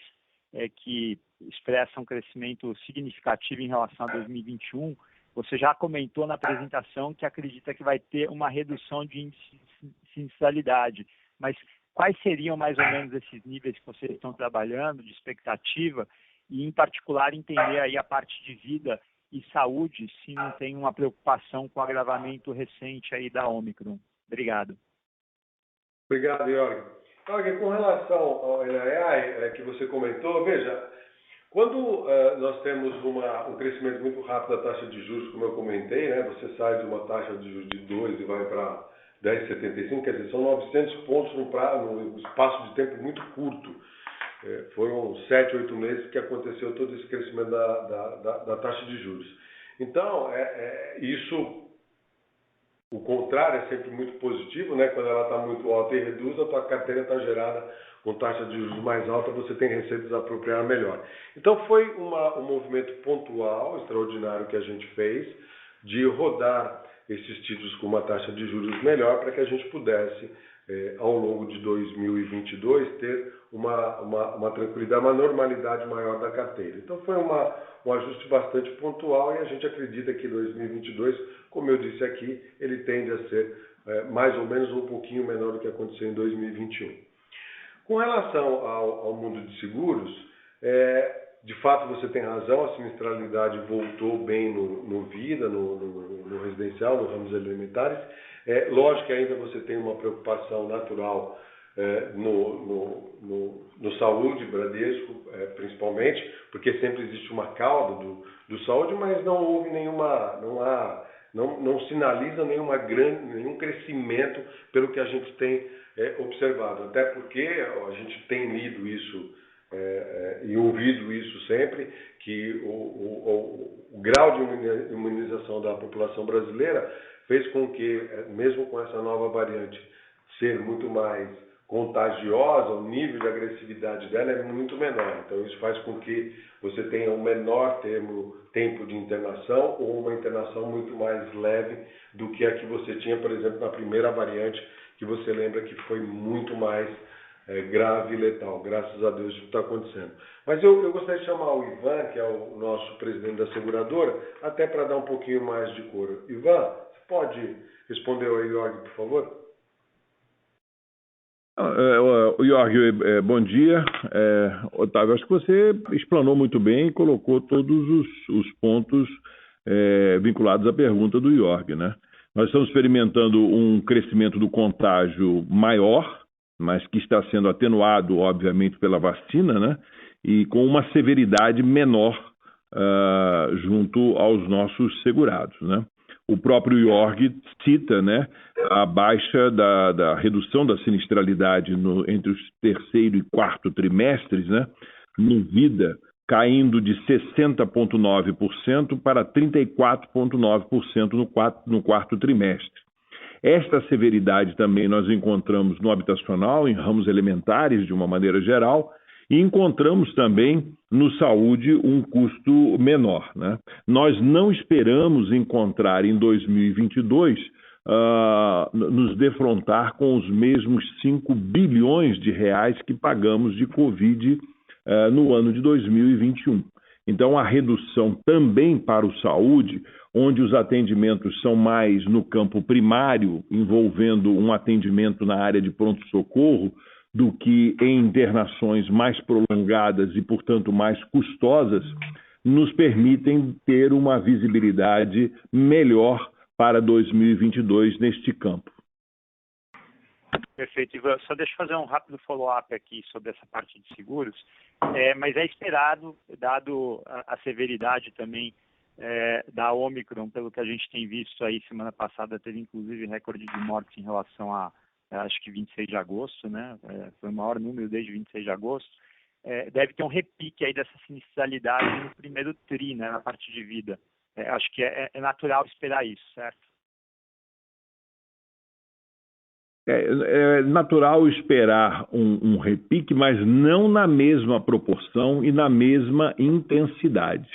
que expressa um crescimento significativo em relação a 2021, você já comentou na apresentação que acredita que vai ter uma redução de índice de sinistralidade, mas quais seriam mais ou menos esses níveis que vocês estão trabalhando, de expectativa, e em particular entender aí a parte de vida e saúde, se não tem uma preocupação com o agravamento recente aí da Ômicron. Obrigado. Obrigado, Jorg. Jorg, com relação ao NII que você comentou, veja, quando nós temos um crescimento muito rápido da taxa de juros, como eu comentei, né, você sai de uma taxa de juros de 2 e vai para 10,75, quer dizer, são 900 pontos num espaço de tempo muito curto. Foram 7, 8 meses que aconteceu todo esse crescimento da taxa de juros. Então, isso, o contrário é sempre muito positivo, né? Quando ela está muito alta e reduz, a tua carteira está gerada com taxa de juros mais alta, você tem receitas a apropriar melhor. Então, foi um movimento pontual, extraordinário que a gente fez, de rodar esses títulos com uma taxa de juros melhor para que a gente pudesse, ao longo de 2022, ter uma tranquilidade, uma normalidade maior da carteira. Então foi um ajuste bastante pontual e a gente acredita que 2022, como eu disse aqui, ele tende a ser mais ou menos um pouquinho menor do que aconteceu em 2021. Com relação ao mundo de seguros, de fato você tem razão, a sinistralidade voltou bem no vida, no residencial, nos ramos elementares. Lógico que ainda você tem uma preocupação natural no saúde, Bradesco, principalmente, porque sempre existe uma cauda do saúde, mas não houve não sinaliza nenhum crescimento pelo que a gente tem observado. Até porque a gente tem lido isso e ouvido isso sempre, que o grau de imunização da população brasileira fez com que, mesmo com essa nova variante ser muito mais contagiosa, o nível de agressividade dela é muito menor. Então, isso faz com que você tenha um menor tempo de internação ou uma internação muito mais leve do que a que você tinha, por exemplo, na primeira variante, que você lembra que foi muito mais grave e letal. Graças a Deus isso está acontecendo. Mas eu gostaria de chamar o Ivan, que é o nosso presidente da seguradora, até para dar um pouquinho mais de cor. Ivan, você pode responder ao Jorg, por favor? Jorg, bom dia. Otávio, acho que você explanou muito bem e colocou todos os pontos vinculados à pergunta do Jorg, né? Nós estamos experimentando um crescimento do contágio maior, mas que está sendo atenuado, obviamente, pela vacina, né? E com uma severidade menor junto aos nossos segurados, né? O próprio Jorg cita, né, a baixa da redução da sinistralidade entre os terceiro e quarto trimestres, né, no vida caindo de 60,9% para 34,9% no quarto trimestre. Esta severidade também nós encontramos no habitacional, em ramos elementares de uma maneira geral, e encontramos também no saúde um custo menor, né? Nós não esperamos encontrar em 2022 nos defrontar com os mesmos 5 bilhões de reais que pagamos de Covid no ano de 2021. Então, a redução também para o saúde, onde os atendimentos são mais no campo primário, envolvendo um atendimento na área de pronto-socorro, do que em internações mais prolongadas e, portanto, mais custosas, nos permitem ter uma visibilidade melhor para 2022 neste campo. Perfeito, Ivan. Só deixa eu fazer um rápido follow-up aqui sobre essa parte de seguros, mas é esperado, dado a severidade também da Omicron, pelo que a gente tem visto aí, semana passada teve inclusive recorde de mortes em relação a, acho que 26 de agosto, né? Foi o maior número desde 26 de agosto. Deve ter um repique aí dessa sinistralidade no primeiro tri, né, na parte de vida. Acho que é natural esperar isso, certo? É natural esperar um repique, mas não na mesma proporção e na mesma intensidade.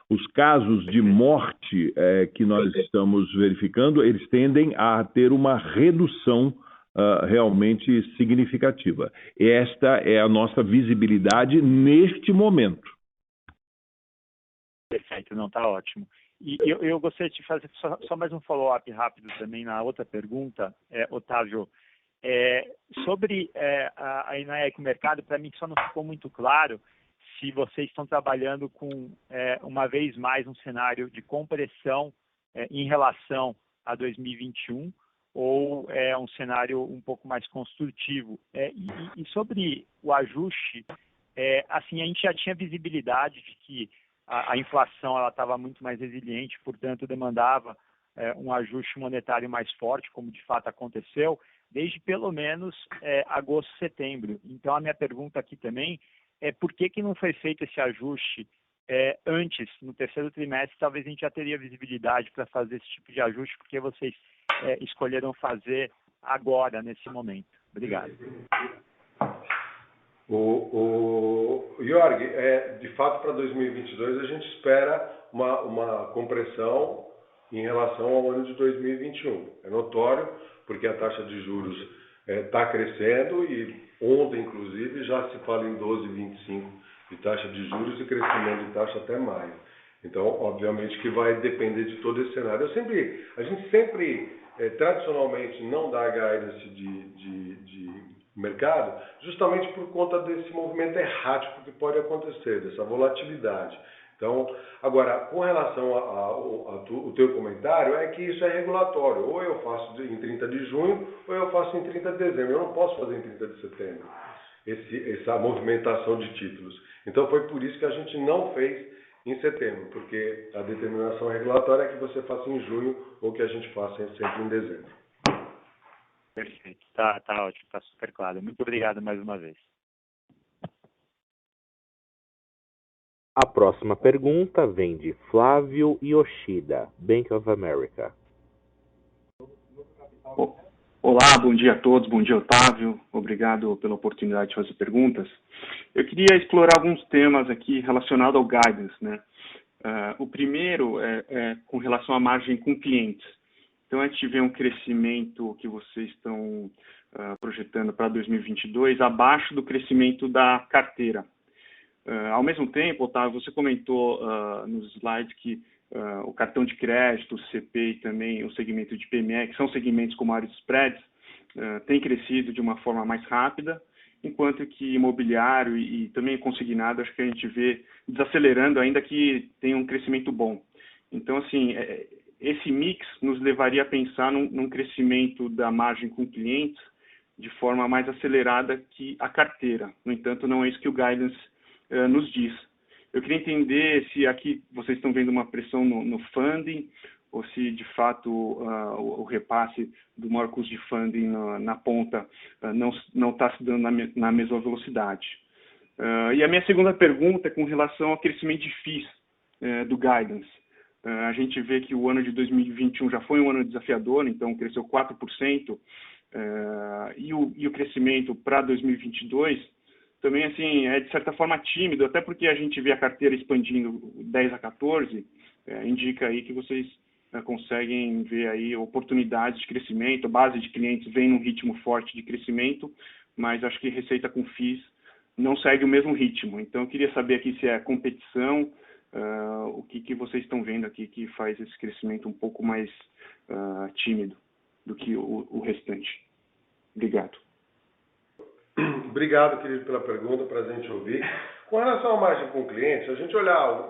Os casos de morte que nós estamos verificando, eles tendem a ter uma redução realmente significativa. Esta é a nossa visibilidade neste momento. Perfeito, não, está ótimo. E eu gostaria de fazer só mais um follow-up rápido também na outra pergunta, Otávio. Sobre a INAEC, o mercado, para mim só não ficou muito claro se vocês estão trabalhando com, uma vez mais, um cenário de compressão em relação a 2021 ou é um cenário um pouco mais construtivo. E sobre o ajuste, assim, a gente já tinha visibilidade de que a inflação estava muito mais resiliente, portanto, demandava um ajuste monetário mais forte, como de fato aconteceu, desde pelo menos agosto, setembro. Então, a minha pergunta aqui também é por que não foi feito esse ajuste antes, no terceiro trimestre? Talvez a gente já teria visibilidade para fazer esse tipo de ajuste, porque vocês escolheram fazer agora, nesse momento. Obrigado. Jorge, de fato, para 2022, a gente espera uma compressão em relação ao ano de 2021. É notório, porque a taxa de juros está crescendo e ontem, inclusive, já se fala em 12,25 de taxa de juros e crescimento de taxa até maio. Então, obviamente que vai depender de todo esse cenário. A gente sempre, tradicionalmente, não dá guidance de mercado, justamente por conta desse movimento errático que pode acontecer, dessa volatilidade. Então, agora, com relação ao teu comentário, é que isso é regulatório. Ou eu faço em 30 de junho, ou eu faço em 30 de dezembro. Eu não posso fazer em 30 de setembro essa movimentação de títulos. Então, foi por isso que a gente não fez em setembro, porque a determinação regulatória é que você faça em junho ou que a gente faça sempre em dezembro. Perfeito. Tá ótimo, está super claro. Muito obrigado mais uma vez. A próxima pergunta vem de Flávio Yoshida, Bank of America. Olá, bom dia a todos, bom dia, Otávio. Obrigado pela oportunidade de fazer perguntas. Eu queria explorar alguns temas aqui relacionados ao guidance, né? O primeiro é com relação à margem com clientes. Então, a gente vê um crescimento que vocês estão projetando para 2022 abaixo do crescimento da carteira. Ao mesmo tempo, Otávio, você comentou nos slides que o cartão de crédito, o CP e também o segmento de PME, que são segmentos com maiores spreads, tem crescido de uma forma mais rápida, enquanto que imobiliário e também consignado, acho que a gente vê desacelerando, ainda que tenha um crescimento bom. Então, assim, esse mix nos levaria a pensar num crescimento da margem com clientes de forma mais acelerada que a carteira. No entanto, não é isso que o guidance nos diz. Eu queria entender se aqui vocês estão vendo uma pressão no funding ou se, de fato, o repasse do maior custo de funding na ponta não está se dando na mesma velocidade. E a minha segunda pergunta é com relação ao crescimento de FIIs do Guidance. A gente vê que o ano de 2021 já foi um ano desafiador, então cresceu 4%, e o crescimento para 2022 também assim, é de certa forma tímido, até porque a gente vê a carteira expandindo 10 a 14, indica aí que vocês conseguem ver aí oportunidades de crescimento, a base de clientes vem num ritmo forte de crescimento, mas acho que receita com FIIs não segue o mesmo ritmo. Então, eu queria saber aqui se é competição, o que vocês estão vendo aqui que faz esse crescimento um pouco mais tímido do que o restante. Obrigado. Obrigado, querido, pela pergunta, prazer em te ouvir. Com relação à margem com clientes, se a gente olhar,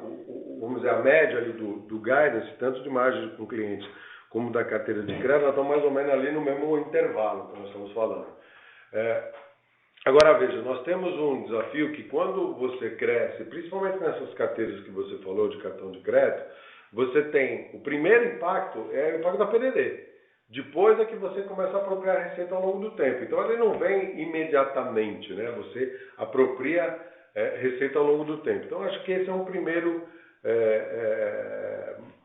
vamos dizer, a média ali do guidance, tanto de margem com clientes como da carteira de crédito, nós estamos mais ou menos ali no mesmo intervalo que nós estamos falando. Agora, veja, nós temos um desafio que quando você cresce, principalmente nessas carteiras que você falou de cartão de crédito, você tem o primeiro impacto, é o impacto da PDD. Depois é que você começa a apropriar a receita ao longo do tempo. Então, ele não vem imediatamente, né? Você apropria receita ao longo do tempo. Então, acho que esse é um primeiro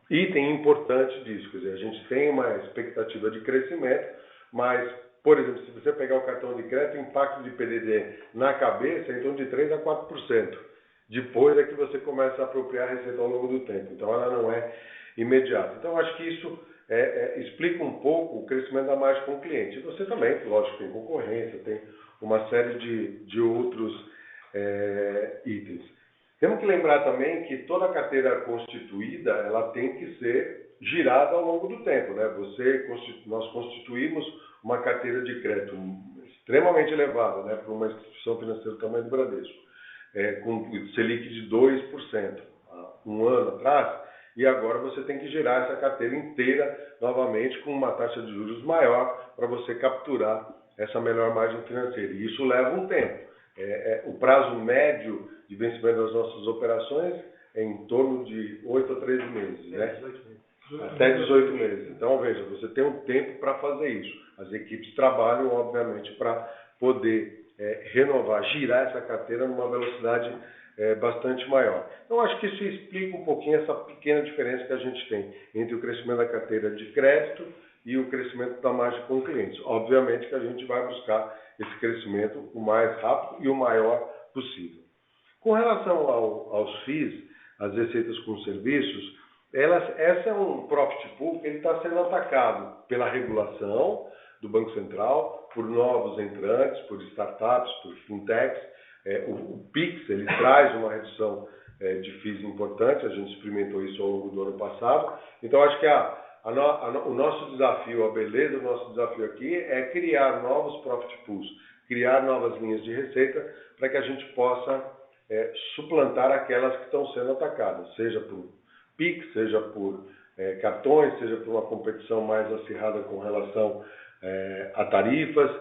item importante disso. Quer dizer, a gente tem uma expectativa de crescimento, mas, por exemplo, se você pegar o cartão de crédito, o impacto de PDD na cabeça é em torno de 3% a 4%. Depois é que você começa a apropriar a receita ao longo do tempo. Então, ela não é imediata. Então, acho que isso explica um pouco o crescimento da margem com o cliente. E você também, lógico, tem concorrência, tem uma série de outros itens. Temos que lembrar também que toda a carteira constituída, ela tem que ser girada ao longo do tempo, né? Nós constituímos uma carteira de crédito extremamente elevada, né, para uma instituição financeira do tamanho do Bradesco, com Selic de 2% há um ano atrás, e agora você tem que girar essa carteira inteira novamente com uma taxa de juros maior para você capturar essa melhor margem financeira. E isso leva um tempo. O prazo médio de vencimento das nossas operações é em torno de 8 a 13 meses, né? Até 18 meses. Então, veja, você tem um tempo para fazer isso. As equipes trabalham, obviamente, para poder renovar, girar essa carteira numa velocidade bastante maior. Então, acho que isso explica um pouquinho essa pequena diferença que a gente tem entre o crescimento da carteira de crédito e o crescimento da margem com clientes. Obviamente que a gente vai buscar esse crescimento o mais rápido e o maior possível. Com relação aos FIIs, as receitas com serviços, essa é um profit pool que ele está sendo atacado pela regulação do Banco Central, por novos entrantes, por startups, por fintechs. O PIX ele traz uma redução de FIIs importante, a gente experimentou isso ao longo do ano passado. Então, acho que o nosso desafio, a beleza do nosso desafio aqui é criar novos profit pools, criar novas linhas de receita para que a gente possa suplantar aquelas que estão sendo atacadas, seja por PIX, seja por cartões, seja por uma competição mais acirrada com relação a tarifas,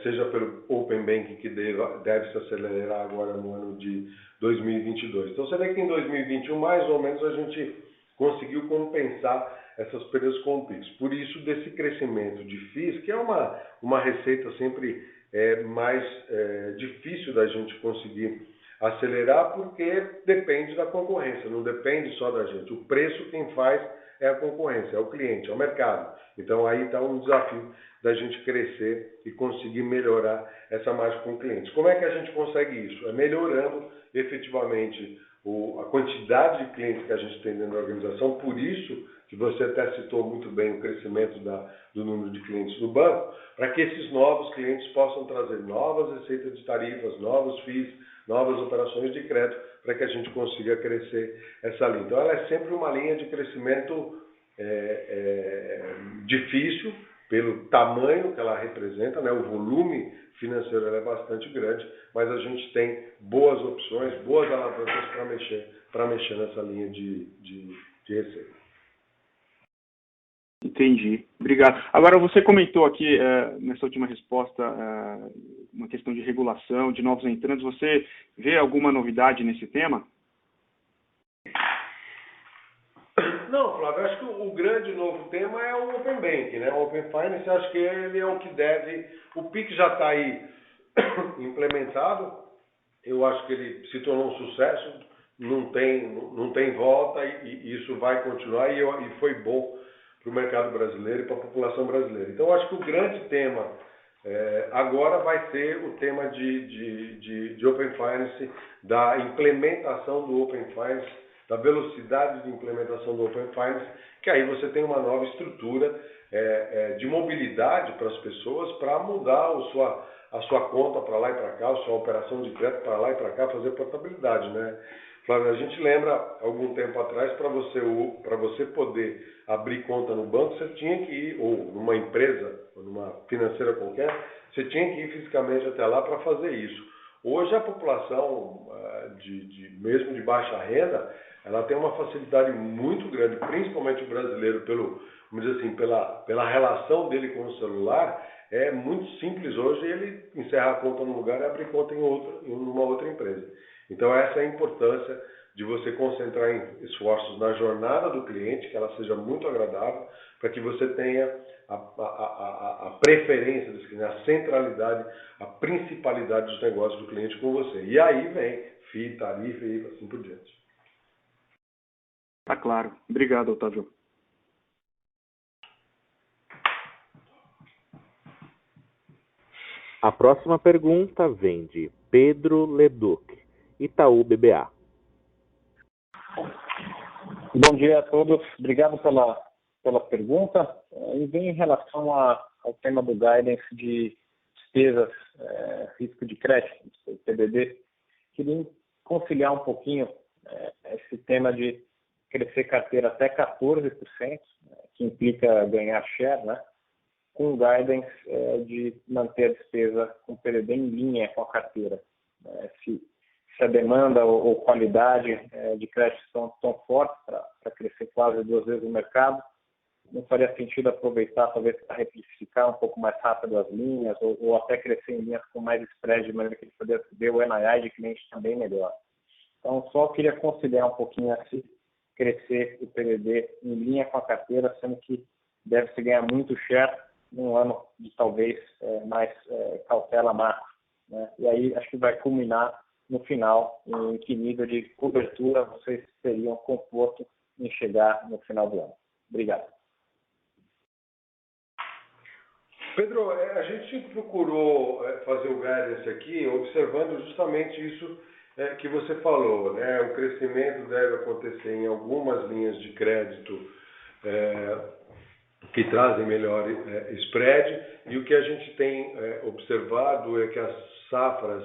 seja pelo Open Banking que deve se acelerar agora no ano de 2022. Então, você vê que em 2021, mais ou menos, a gente conseguiu compensar essas perdas com o PIX. Por isso, desse crescimento de FIIs, que é uma receita sempre mais difícil da gente conseguir acelerar, porque depende da concorrência, não depende só da gente. O preço quem faz é a concorrência, é o cliente, é o mercado. Então aí está um desafio da gente crescer e conseguir melhorar essa margem com clientes. Como é que a gente consegue isso? É melhorando efetivamente a quantidade de clientes que a gente tem dentro da organização, por isso que você até citou muito bem o crescimento do número de clientes do banco, para que esses novos clientes possam trazer novas receitas de tarifas, novos FIIs, novas operações de crédito, para que a gente consiga crescer essa linha. Então, ela é sempre uma linha de crescimento difícil, pelo tamanho que ela representa, né? O volume financeiro é bastante grande, mas a gente tem boas opções, boas alavancas para mexer nessa linha de receita. Entendi. Obrigado. Agora, você comentou aqui, nessa última resposta, uma questão de regulação, de novos entrantes. Você vê alguma novidade nesse tema? Não, Flávio, eu acho que o grande novo tema é o Open Banking, né? O Open Finance, eu acho que ele é o que deve... O PIX já está aí implementado, eu acho que ele se tornou um sucesso, não tem volta e isso vai continuar e foi bom para o mercado brasileiro e para a população brasileira. Então, eu acho que o grande tema agora vai ser o tema de Open Finance, da implementação do Open Finance, da velocidade de implementação do Open Finance, que aí você tem uma nova estrutura de mobilidade para as pessoas para mudar a sua conta para lá e para cá, a sua operação de crédito para lá e para cá, fazer portabilidade, né? Flávio, a gente lembra, algum tempo atrás, para você poder abrir conta no banco, você tinha que ir, ou numa empresa, ou numa financeira qualquer, você tinha que ir fisicamente até lá para fazer isso. Hoje a população, mesmo de baixa renda, ela tem uma facilidade muito grande, principalmente o brasileiro, vamos dizer assim, pela relação dele com o celular. É muito simples hoje ele encerrar a conta num lugar e abrir conta em numa outra empresa. Então essa é a importância de você concentrar em esforços na jornada do cliente, que ela seja muito agradável, para que você tenha a preferência desse cliente, a centralidade, a principalidade dos negócios do cliente com você. E aí vem FII, tarifa e assim por diante. Tá claro. Obrigado, Otávio. A próxima pergunta vem de Pedro Leduc, Itaú BBA. Bom dia a todos. Obrigado pela pergunta. E vem em relação ao tema do guidance de despesas, risco de crédito, PDD. Queria conciliar um pouquinho esse tema de crescer carteira até 14%, que implica ganhar share, né? Com o guidance de manter a despesa com PDD em linha com a carteira. Se a demanda ou qualidade de crédito são tão fortes para crescer quase 2 vezes o mercado, não faria sentido aproveitar, talvez, para replicar um pouco mais rápido as linhas ou até crescer em linhas com mais spread, de maneira que ele poderia ver o NII de cliente também melhor. Então, só queria conciliar um pouquinho esse crescer o PDD em linha com a carteira, sendo que deve-se ganhar muito share num ano de talvez mais cautela macro, né? E aí acho que vai culminar no final em que nível de cobertura vocês teriam conforto em chegar no final do ano. Obrigado. Pedro, a gente procurou fazer o guidance aqui observando justamente isso que você falou, né? O crescimento deve acontecer em algumas linhas de crédito que trazem melhor spread, e o que a gente tem observado é que as safras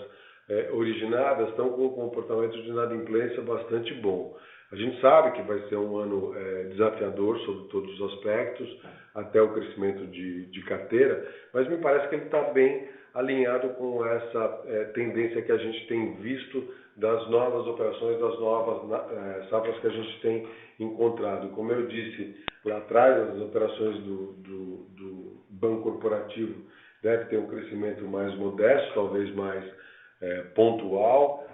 originadas estão com um comportamento de inadimplência bastante bom. A gente sabe que vai ser um ano desafiador sobre todos os aspectos, até o crescimento de carteira, mas me parece que ele está bem alinhado com essa tendência que a gente tem visto das novas operações, das novas safras que a gente tem encontrado. Como eu disse lá atrás, as operações do banco corporativo devem ter um crescimento mais modesto, talvez mais pontual.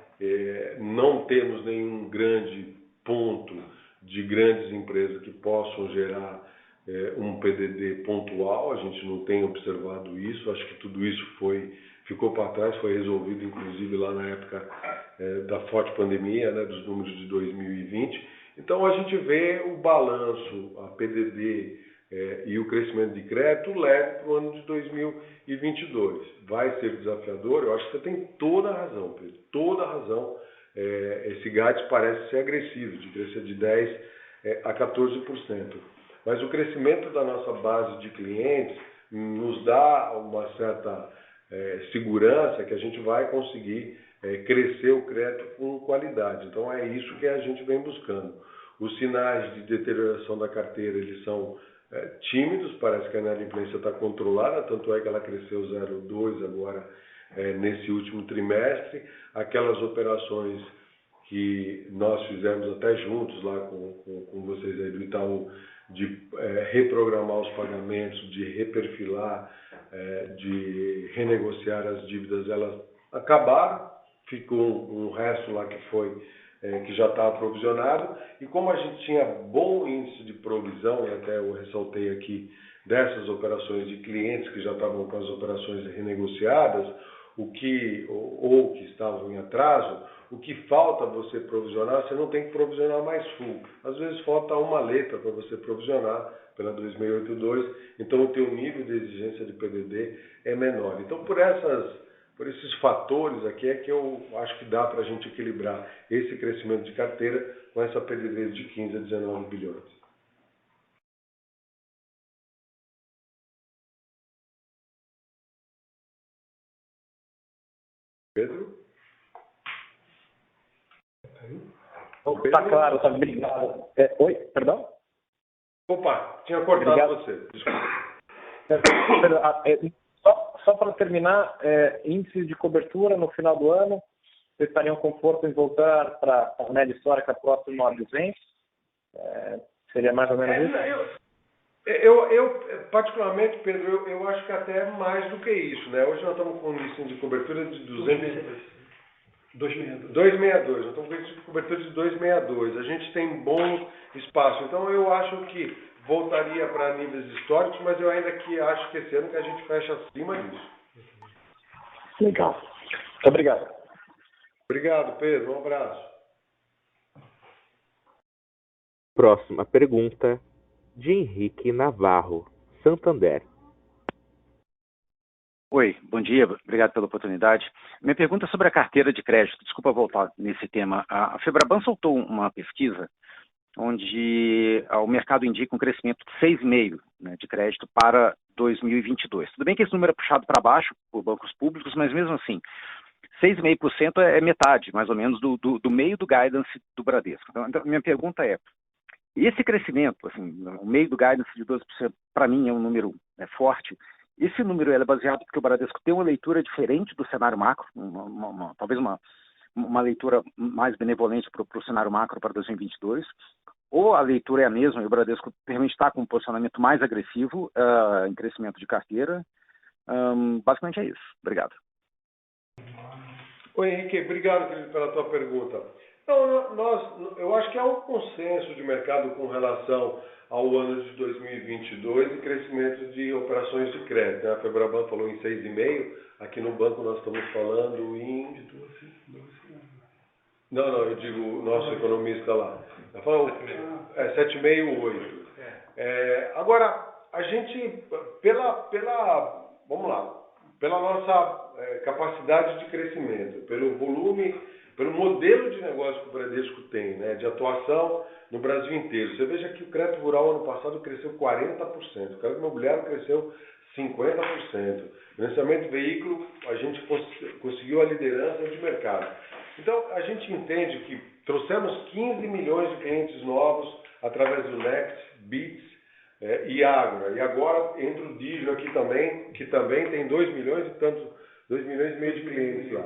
Não temos nenhum grande ponto de grandes empresas que possam gerar um PDD pontual. A gente não tem observado isso. Acho que tudo isso ficou para trás, foi resolvido inclusive lá na época da forte pandemia, né, dos números de 2020. Então a gente vê o balanço, a PDD e o crescimento de crédito leve para o ano de 2022. Vai ser desafiador? Eu acho que você tem toda a razão, Pedro, toda a razão. Esse guidance parece ser agressivo, de crescer de 10% a 14%. Mas o crescimento da nossa base de clientes nos dá uma certa segurança que a gente vai conseguir crescer o crédito com qualidade. Então é isso que a gente vem buscando. Os sinais de deterioração da carteira, eles são tímidos, parece que a inadimplência está controlada, tanto é que ela cresceu 0,2 agora nesse último trimestre. Aquelas operações que nós fizemos até juntos lá com vocês aí do Itaú, de reprogramar os pagamentos, de reperfilar, de renegociar as dívidas, elas acabaram. Ficou um resto lá que já estava provisionado, e como a gente tinha bom índice de provisão, e até eu ressaltei aqui, dessas operações de clientes que já estavam com as operações renegociadas, ou que estavam em atraso, o que falta você provisionar, você não tem que provisionar mais full. Às vezes falta uma letra para você provisionar pela 2682, então o teu nível de exigência de PDD é menor. Então, por esses fatores aqui é que eu acho que dá para a gente equilibrar esse crescimento de carteira com essa PDD de 15 a 19 bilhões. Pedro? Está claro, tá, obrigado. Oi, perdão? Opa, tinha cortado obrigado. Você, desculpa. Só para terminar, índices de cobertura no final do ano, vocês estariam conforto em voltar para a média histórica próximo a 200? Seria mais ou menos isso? Eu particularmente, Pedro, eu acho que até mais do que isso, né? Hoje nós estamos com um índice de cobertura de 262. Nós estamos com índice de cobertura de 262. A gente tem bom espaço. Então eu acho que voltaria para níveis históricos, mas eu ainda acho que esse ano que a gente fecha acima disso. Legal. Muito obrigado. Obrigado, Pedro. Um abraço. Próxima pergunta de Henrique Navarro, Santander. Oi, bom dia, obrigado pela oportunidade. Minha pergunta é sobre a carteira de crédito. Desculpa voltar nesse tema. A Febraban soltou uma pesquisa onde o mercado indica um crescimento de 6,5%, né, de crédito para 2022. Tudo bem que esse número é puxado para baixo por bancos públicos, mas mesmo assim, 6,5% é metade, mais ou menos, do meio do guidance do Bradesco. Então, minha pergunta é, esse crescimento, assim, o meio do guidance de 12%, para mim é um número forte. Esse número é baseado porque o Bradesco tem uma leitura diferente do cenário macro, talvez uma leitura mais benevolente para o cenário macro para 2022, ou a leitura é a mesma e o Bradesco realmente está com um posicionamento mais agressivo em crescimento de carteira. Basicamente é isso. Obrigado. Oi, Henrique, obrigado pela tua pergunta. Então, eu acho que há um consenso de mercado com relação ao ano de 2022 e crescimento de operações de crédito. A Febraban falou em 6,5%, aqui no banco nós estamos falando em... Não, eu digo o nosso economista lá. Ela falou 7,5%, 8%. Agora, a gente, vamos lá, pela nossa capacidade de crescimento, pelo volume, pelo modelo de negócio que o Bradesco tem, né, de atuação no Brasil inteiro. Você veja que o crédito rural ano passado cresceu 40%, o crédito imobiliário cresceu 50%. Financiamento de veículo, a gente conseguiu a liderança de mercado. Então, a gente entende que trouxemos 15 milhões de clientes novos através do Next, Bits e Agro. E agora entra o Digio aqui também, que também tem 2 milhões e tantos, 2 milhões e meio de clientes lá.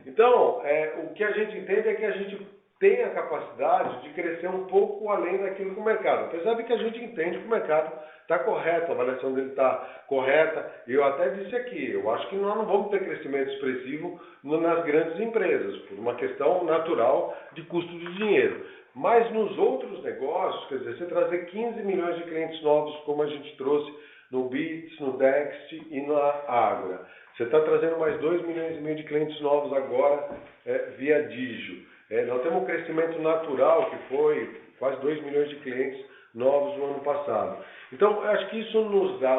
Então, o que a gente entende é que a gente tem a capacidade de crescer um pouco além daquilo que o mercado. Apesar de que a gente entende que o mercado está correto, a avaliação dele está correta. E eu até disse aqui, eu acho que nós não vamos ter crescimento expressivo nas grandes empresas, por uma questão natural de custo de dinheiro. Mas nos outros negócios, quer dizer, você trazer 15 milhões de clientes novos, como a gente trouxe no Bits, no Dext e na Agro. Você está trazendo mais 2 milhões e meio de clientes novos agora via Digio. Nós temos um crescimento natural, que foi quase 2 milhões de clientes novos no ano passado. Então, acho que isso nos dá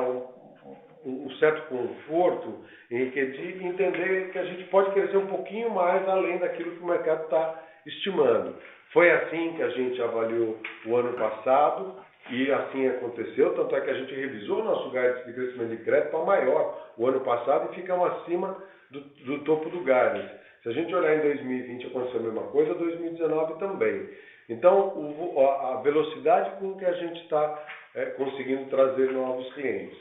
um certo conforto de entender que a gente pode crescer um pouquinho mais além daquilo que o mercado está estimando. Foi assim que a gente avaliou o ano passado e assim aconteceu, tanto é que a gente revisou o nosso guidance de crescimento de crédito para maior o ano passado e ficamos acima do topo do guidance. Se a gente olhar em 2020 aconteceu a mesma coisa, 2019 também. Então, a velocidade com que a gente está conseguindo trazer novos clientes.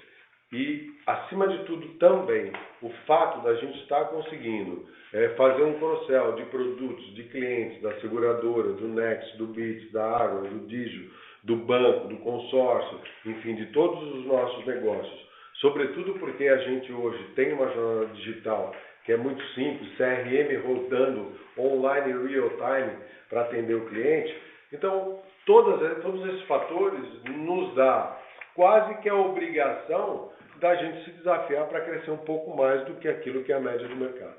E, acima de tudo, também, o fato da gente estar conseguindo fazer um cross-sell de produtos, de clientes, da seguradora, do Next, do Bits, da Agro, do Digio, do banco, do consórcio, enfim, de todos os nossos negócios. Sobretudo porque a gente hoje tem uma jornada digital que é muito simples, CRM rodando online real time para atender o cliente. Então, todos esses fatores nos dá quase que a obrigação da gente se desafiar para crescer um pouco mais do que aquilo que é a média do mercado.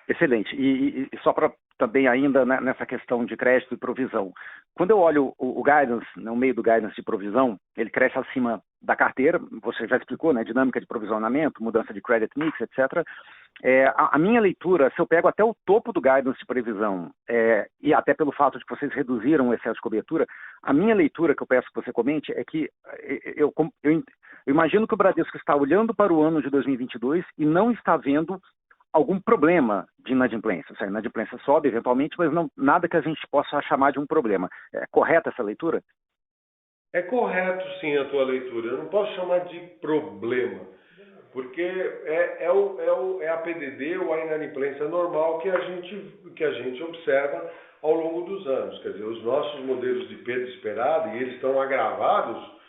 Excelente. E só para também ainda nessa questão de crédito e provisão. Quando eu olho o guidance, no meio do guidance de provisão, ele cresce acima da carteira, você já explicou, né? Dinâmica de provisionamento, mudança de credit mix, etc. A minha leitura, se eu pego até o topo do guidance de previsão, e até pelo fato de que vocês reduziram o excesso de cobertura, a minha leitura, que eu peço que você comente, é que eu imagino que o Bradesco está olhando para o ano de 2022 e não está vendo algum problema de inadimplência. Ou seja, a inadimplência sobe eventualmente, mas não, nada que a gente possa chamar de um problema. É correta essa leitura? É correto, sim, a tua leitura. Eu não posso chamar de problema, porque é a PDD ou a inadimplência normal que a gente observa ao longo dos anos. Quer dizer, os nossos modelos de perda esperada, e eles estão agravados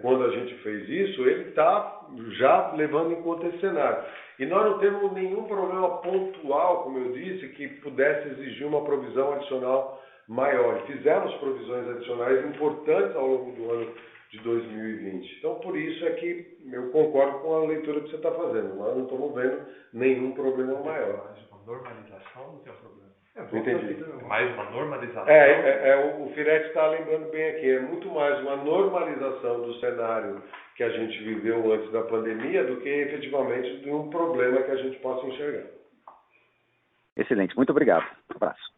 quando a gente fez isso, ele está já levando em conta esse cenário. E nós não temos nenhum problema pontual, como eu disse, que pudesse exigir uma provisão adicional maior. Fizemos provisões adicionais importantes ao longo do ano de 2020. Então, por isso é que eu concordo com a leitura que você está fazendo. Nós não estamos vendo nenhum problema maior. Mais uma normalização não tem um problema. Entendi. Mais uma normalização. O Firetti está lembrando bem aqui. É muito mais uma normalização do cenário que a gente viveu antes da pandemia do que efetivamente de um problema que a gente possa enxergar. Excelente. Muito obrigado. Um abraço.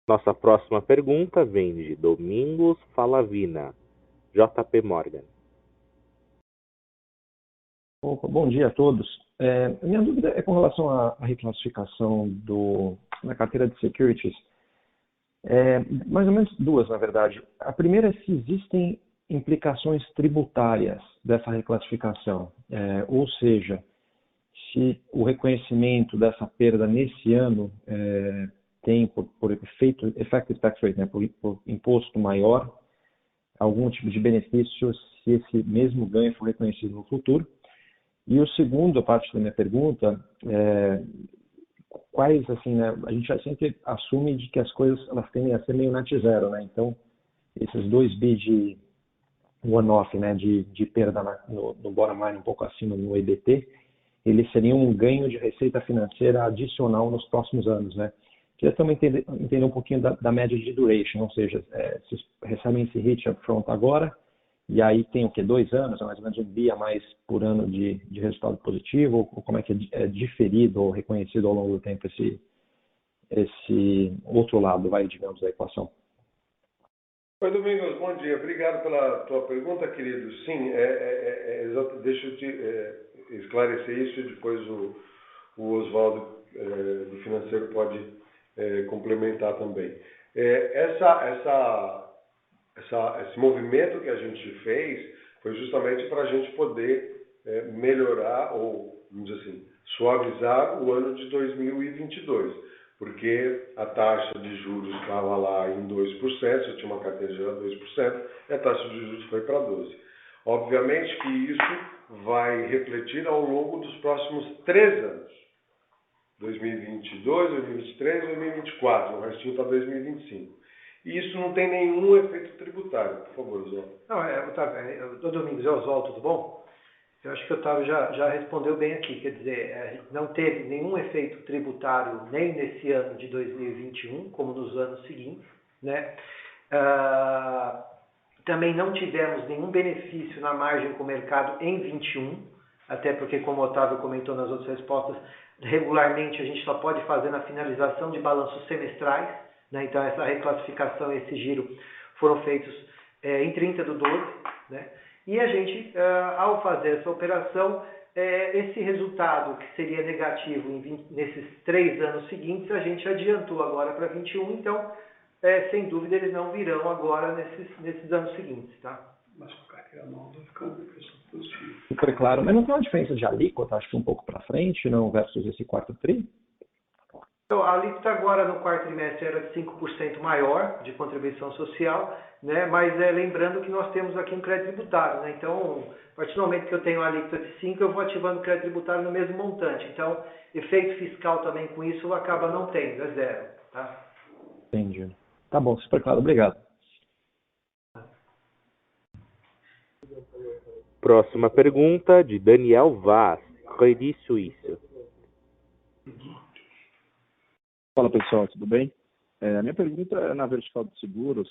Nossa próxima pergunta vem de Domingos Falavina, JP Morgan. Opa, bom dia a todos. A minha dúvida é com relação à reclassificação na carteira de securities. Mais ou menos duas, na verdade. A primeira é se existem implicações tributárias dessa reclassificação. Ou seja, se o reconhecimento dessa perda nesse ano tem, por efeito, effective tax rate, né, por imposto maior, algum tipo de benefício se esse mesmo ganho for reconhecido no futuro. E o segundo, a parte da minha pergunta, quais, assim, né, a gente já sempre assume de que as coisas elas tendem a ser meio net zero, né? Então, esses 2 bi de one-off, né, de perda no bottom line um pouco acima no EBT, eles seriam um ganho de receita financeira adicional nos próximos anos, né? Queria também entender um pouquinho da média de duration, ou seja, vocês recebem esse hit upfront agora, e aí tem o quê? 2 anos, mais ou menos 1 bi a mais por ano de resultado positivo, ou como é que é diferido ou reconhecido ao longo do tempo esse outro lado, digamos, da equação? Oi, Domingos, bom dia. Obrigado pela tua pergunta, querido. Sim, deixa eu te esclarecer isso e depois o Oswaldo do financeiro pode complementar também. Esse movimento que a gente fez foi justamente para a gente poder melhorar ou, vamos dizer assim, suavizar o ano de 2022, porque a taxa de juros estava lá em 2%, eu tinha uma carteira de 2%, e a taxa de juros foi para 12%. Obviamente que isso vai refletir ao longo dos próximos 3 anos, 2022, 2023, 2024, o restinho para 2025. E isso não tem nenhum efeito tributário. Por favor, Oswaldo. Não, Otávio, Domingos, é Oswaldo, tudo bom? Eu acho que o Otávio já respondeu bem aqui. Quer dizer, não teve nenhum efeito tributário nem nesse ano de 2021, como nos anos seguintes, né? Também não tivemos nenhum benefício na margem com o mercado em 21, até porque, como o Otávio comentou nas outras respostas, regularmente a gente só pode fazer na finalização de balanços semestrais. Né? Então, essa reclassificação e esse giro foram feitos em 30/12. Né? E a gente, ao fazer essa operação, esse resultado que seria negativo nesses 3 anos seguintes, a gente adiantou agora para 21. Então, sem dúvida, eles não virão agora nesses anos seguintes. Tá? Mas com carteira nova ficando positivo. Super claro. Mas não tem uma diferença de alíquota, acho que um pouco para frente, não, versus esse quarto tri? Então, a alíquota agora no quarto trimestre era de 5% maior de contribuição social, né? Mas lembrando que nós temos aqui um crédito tributário, né? Então, a partir do momento que eu tenho a alíquota de 5%, eu vou ativando o crédito tributário no mesmo montante. Então, efeito fiscal também com isso acaba não tendo, é zero. Tá? Entendi. Tá bom, super claro, obrigado. Próxima pergunta de Daniel Vaz, Credit Suisse. Fala pessoal, tudo bem? A minha pergunta é na vertical de seguros.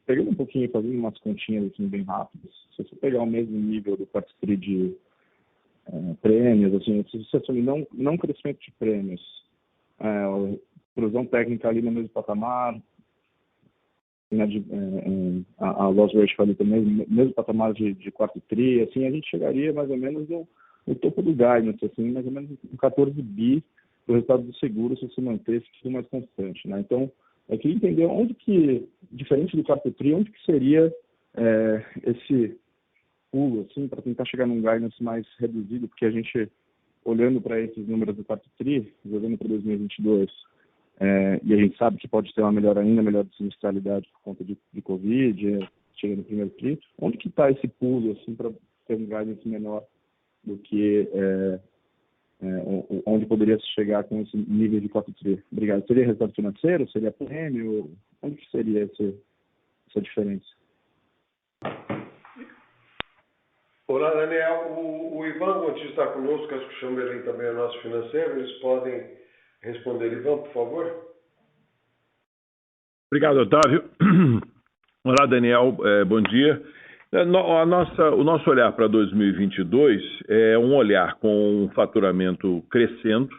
Pegando um pouquinho, fazendo umas continhas assim, bem rápidas, se você pegar o mesmo nível do quarto tri de prêmios, assim, se você assumir não crescimento de prêmios, provisão técnica ali no mesmo patamar, a loss ratio ali também, mesmo patamar de quarto tri, assim, a gente chegaria mais ou menos no topo do guidance, assim, mais ou menos com 14 bi do resultado do seguro se mantesse tudo mais constante, né? Então, eu queria entender onde que, diferente do quarto tri, onde que seria esse pulo, assim, para tentar chegar num guidance mais reduzido, porque a gente, olhando para esses números do quarto tri, jogando para 2022, e a gente sabe que pode ter uma melhor de sinistralidade por conta de Covid, chega no primeiro tri, onde que está esse pulo, assim, para ter um guidance menor do que onde poderia se chegar com esse nível de quarto tri? Obrigado. Seria resultado financeiro? Seria prêmio? Onde que seria essa diferença? Olá, Daniel. O Ivan Gontijo está conosco, acho que o Chamberlain também é nosso financeiro. Eles podem responder. Ivan, por favor. Obrigado, Otávio. Olá, Daniel. Bom dia. O nosso olhar para 2022 é um olhar com um faturamento crescendo.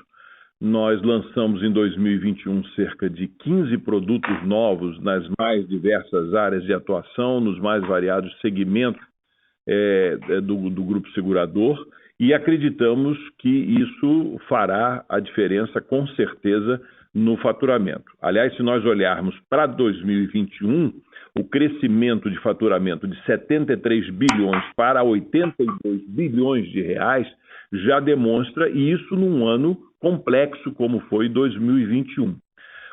Nós lançamos em 2021 cerca de 15 produtos novos nas mais diversas áreas de atuação, nos mais variados segmentos do grupo segurador, e acreditamos que isso fará a diferença com certeza no faturamento. Aliás, se nós olharmos para 2021, o crescimento de faturamento de 73 bilhões para 82 bilhões de reais já demonstra isso num ano complexo como foi 2021.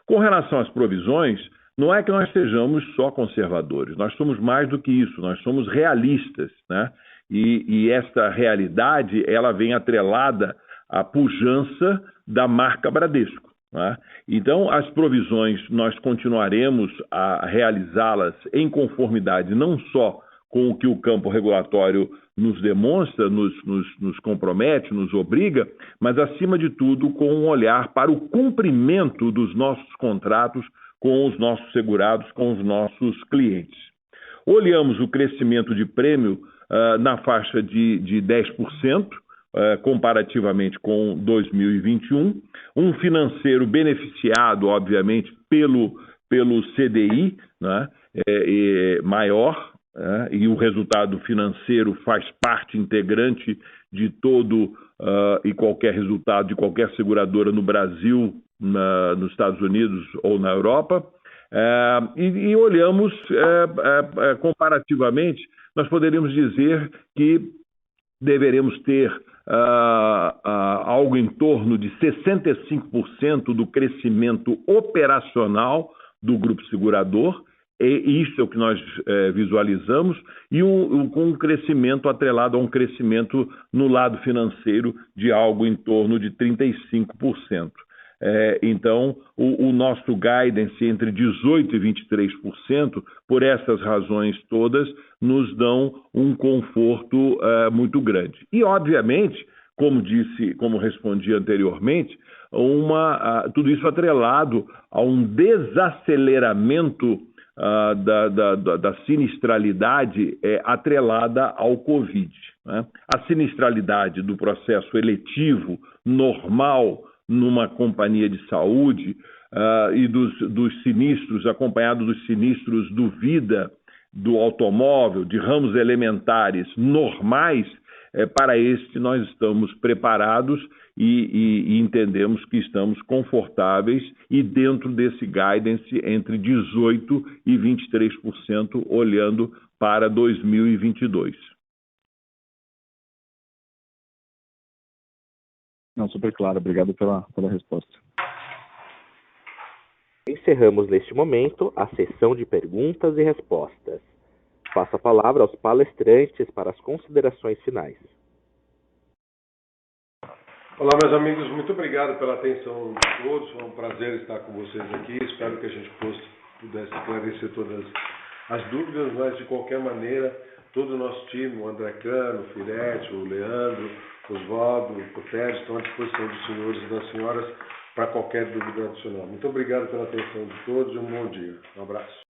Com relação às provisões, não é que nós sejamos só conservadores, nós somos mais do que isso, nós somos realistas, né? E esta realidade, ela vem atrelada à pujança da marca Bradesco, né? Então, as provisões, nós continuaremos a realizá-las em conformidade não só com o que o campo regulatório nos demonstra, nos compromete, nos obriga, mas, acima de tudo, com um olhar para o cumprimento dos nossos contratos com os nossos segurados, com os nossos clientes. Olhamos o crescimento de prêmio na faixa de 10%, comparativamente com 2021, um financeiro beneficiado, obviamente, pelo CDI, né, maior, e o resultado financeiro faz parte integrante de todo e qualquer resultado de qualquer seguradora no Brasil, nos Estados Unidos ou na Europa, e olhamos comparativamente, nós poderíamos dizer que deveremos ter algo em torno de 65% do crescimento operacional do grupo segurador, e isso é o que nós visualizamos, e com um crescimento atrelado a um crescimento no lado financeiro de algo em torno de 35%. Então, o nosso guidance entre 18% e 23%, por essas razões todas, nos dão um conforto muito grande. E, obviamente, como respondi anteriormente, tudo isso atrelado a um desaceleramento da sinistralidade atrelada ao Covid, né? A sinistralidade do processo eletivo normal numa companhia de saúde e dos sinistros, acompanhado dos sinistros do vida, do automóvel, de ramos elementares normais, para este nós estamos preparados e entendemos que estamos confortáveis e dentro desse guidance entre 18% e 23% olhando para 2022. Não, super claro. Obrigado pela resposta. Encerramos neste momento a sessão de perguntas e respostas. Passo a palavra aos palestrantes para as considerações finais. Olá, meus amigos, muito obrigado pela atenção de todos. Foi um prazer estar com vocês aqui. Espero que a gente pudesse esclarecer todas as dúvidas, mas de qualquer maneira todo o nosso time, o André Cano, o Firetti, o Leandro, o Oswaldo, o Cotério, estão à disposição dos senhores e das senhoras para qualquer dúvida adicional. Muito obrigado pela atenção de todos e um bom dia. Um abraço.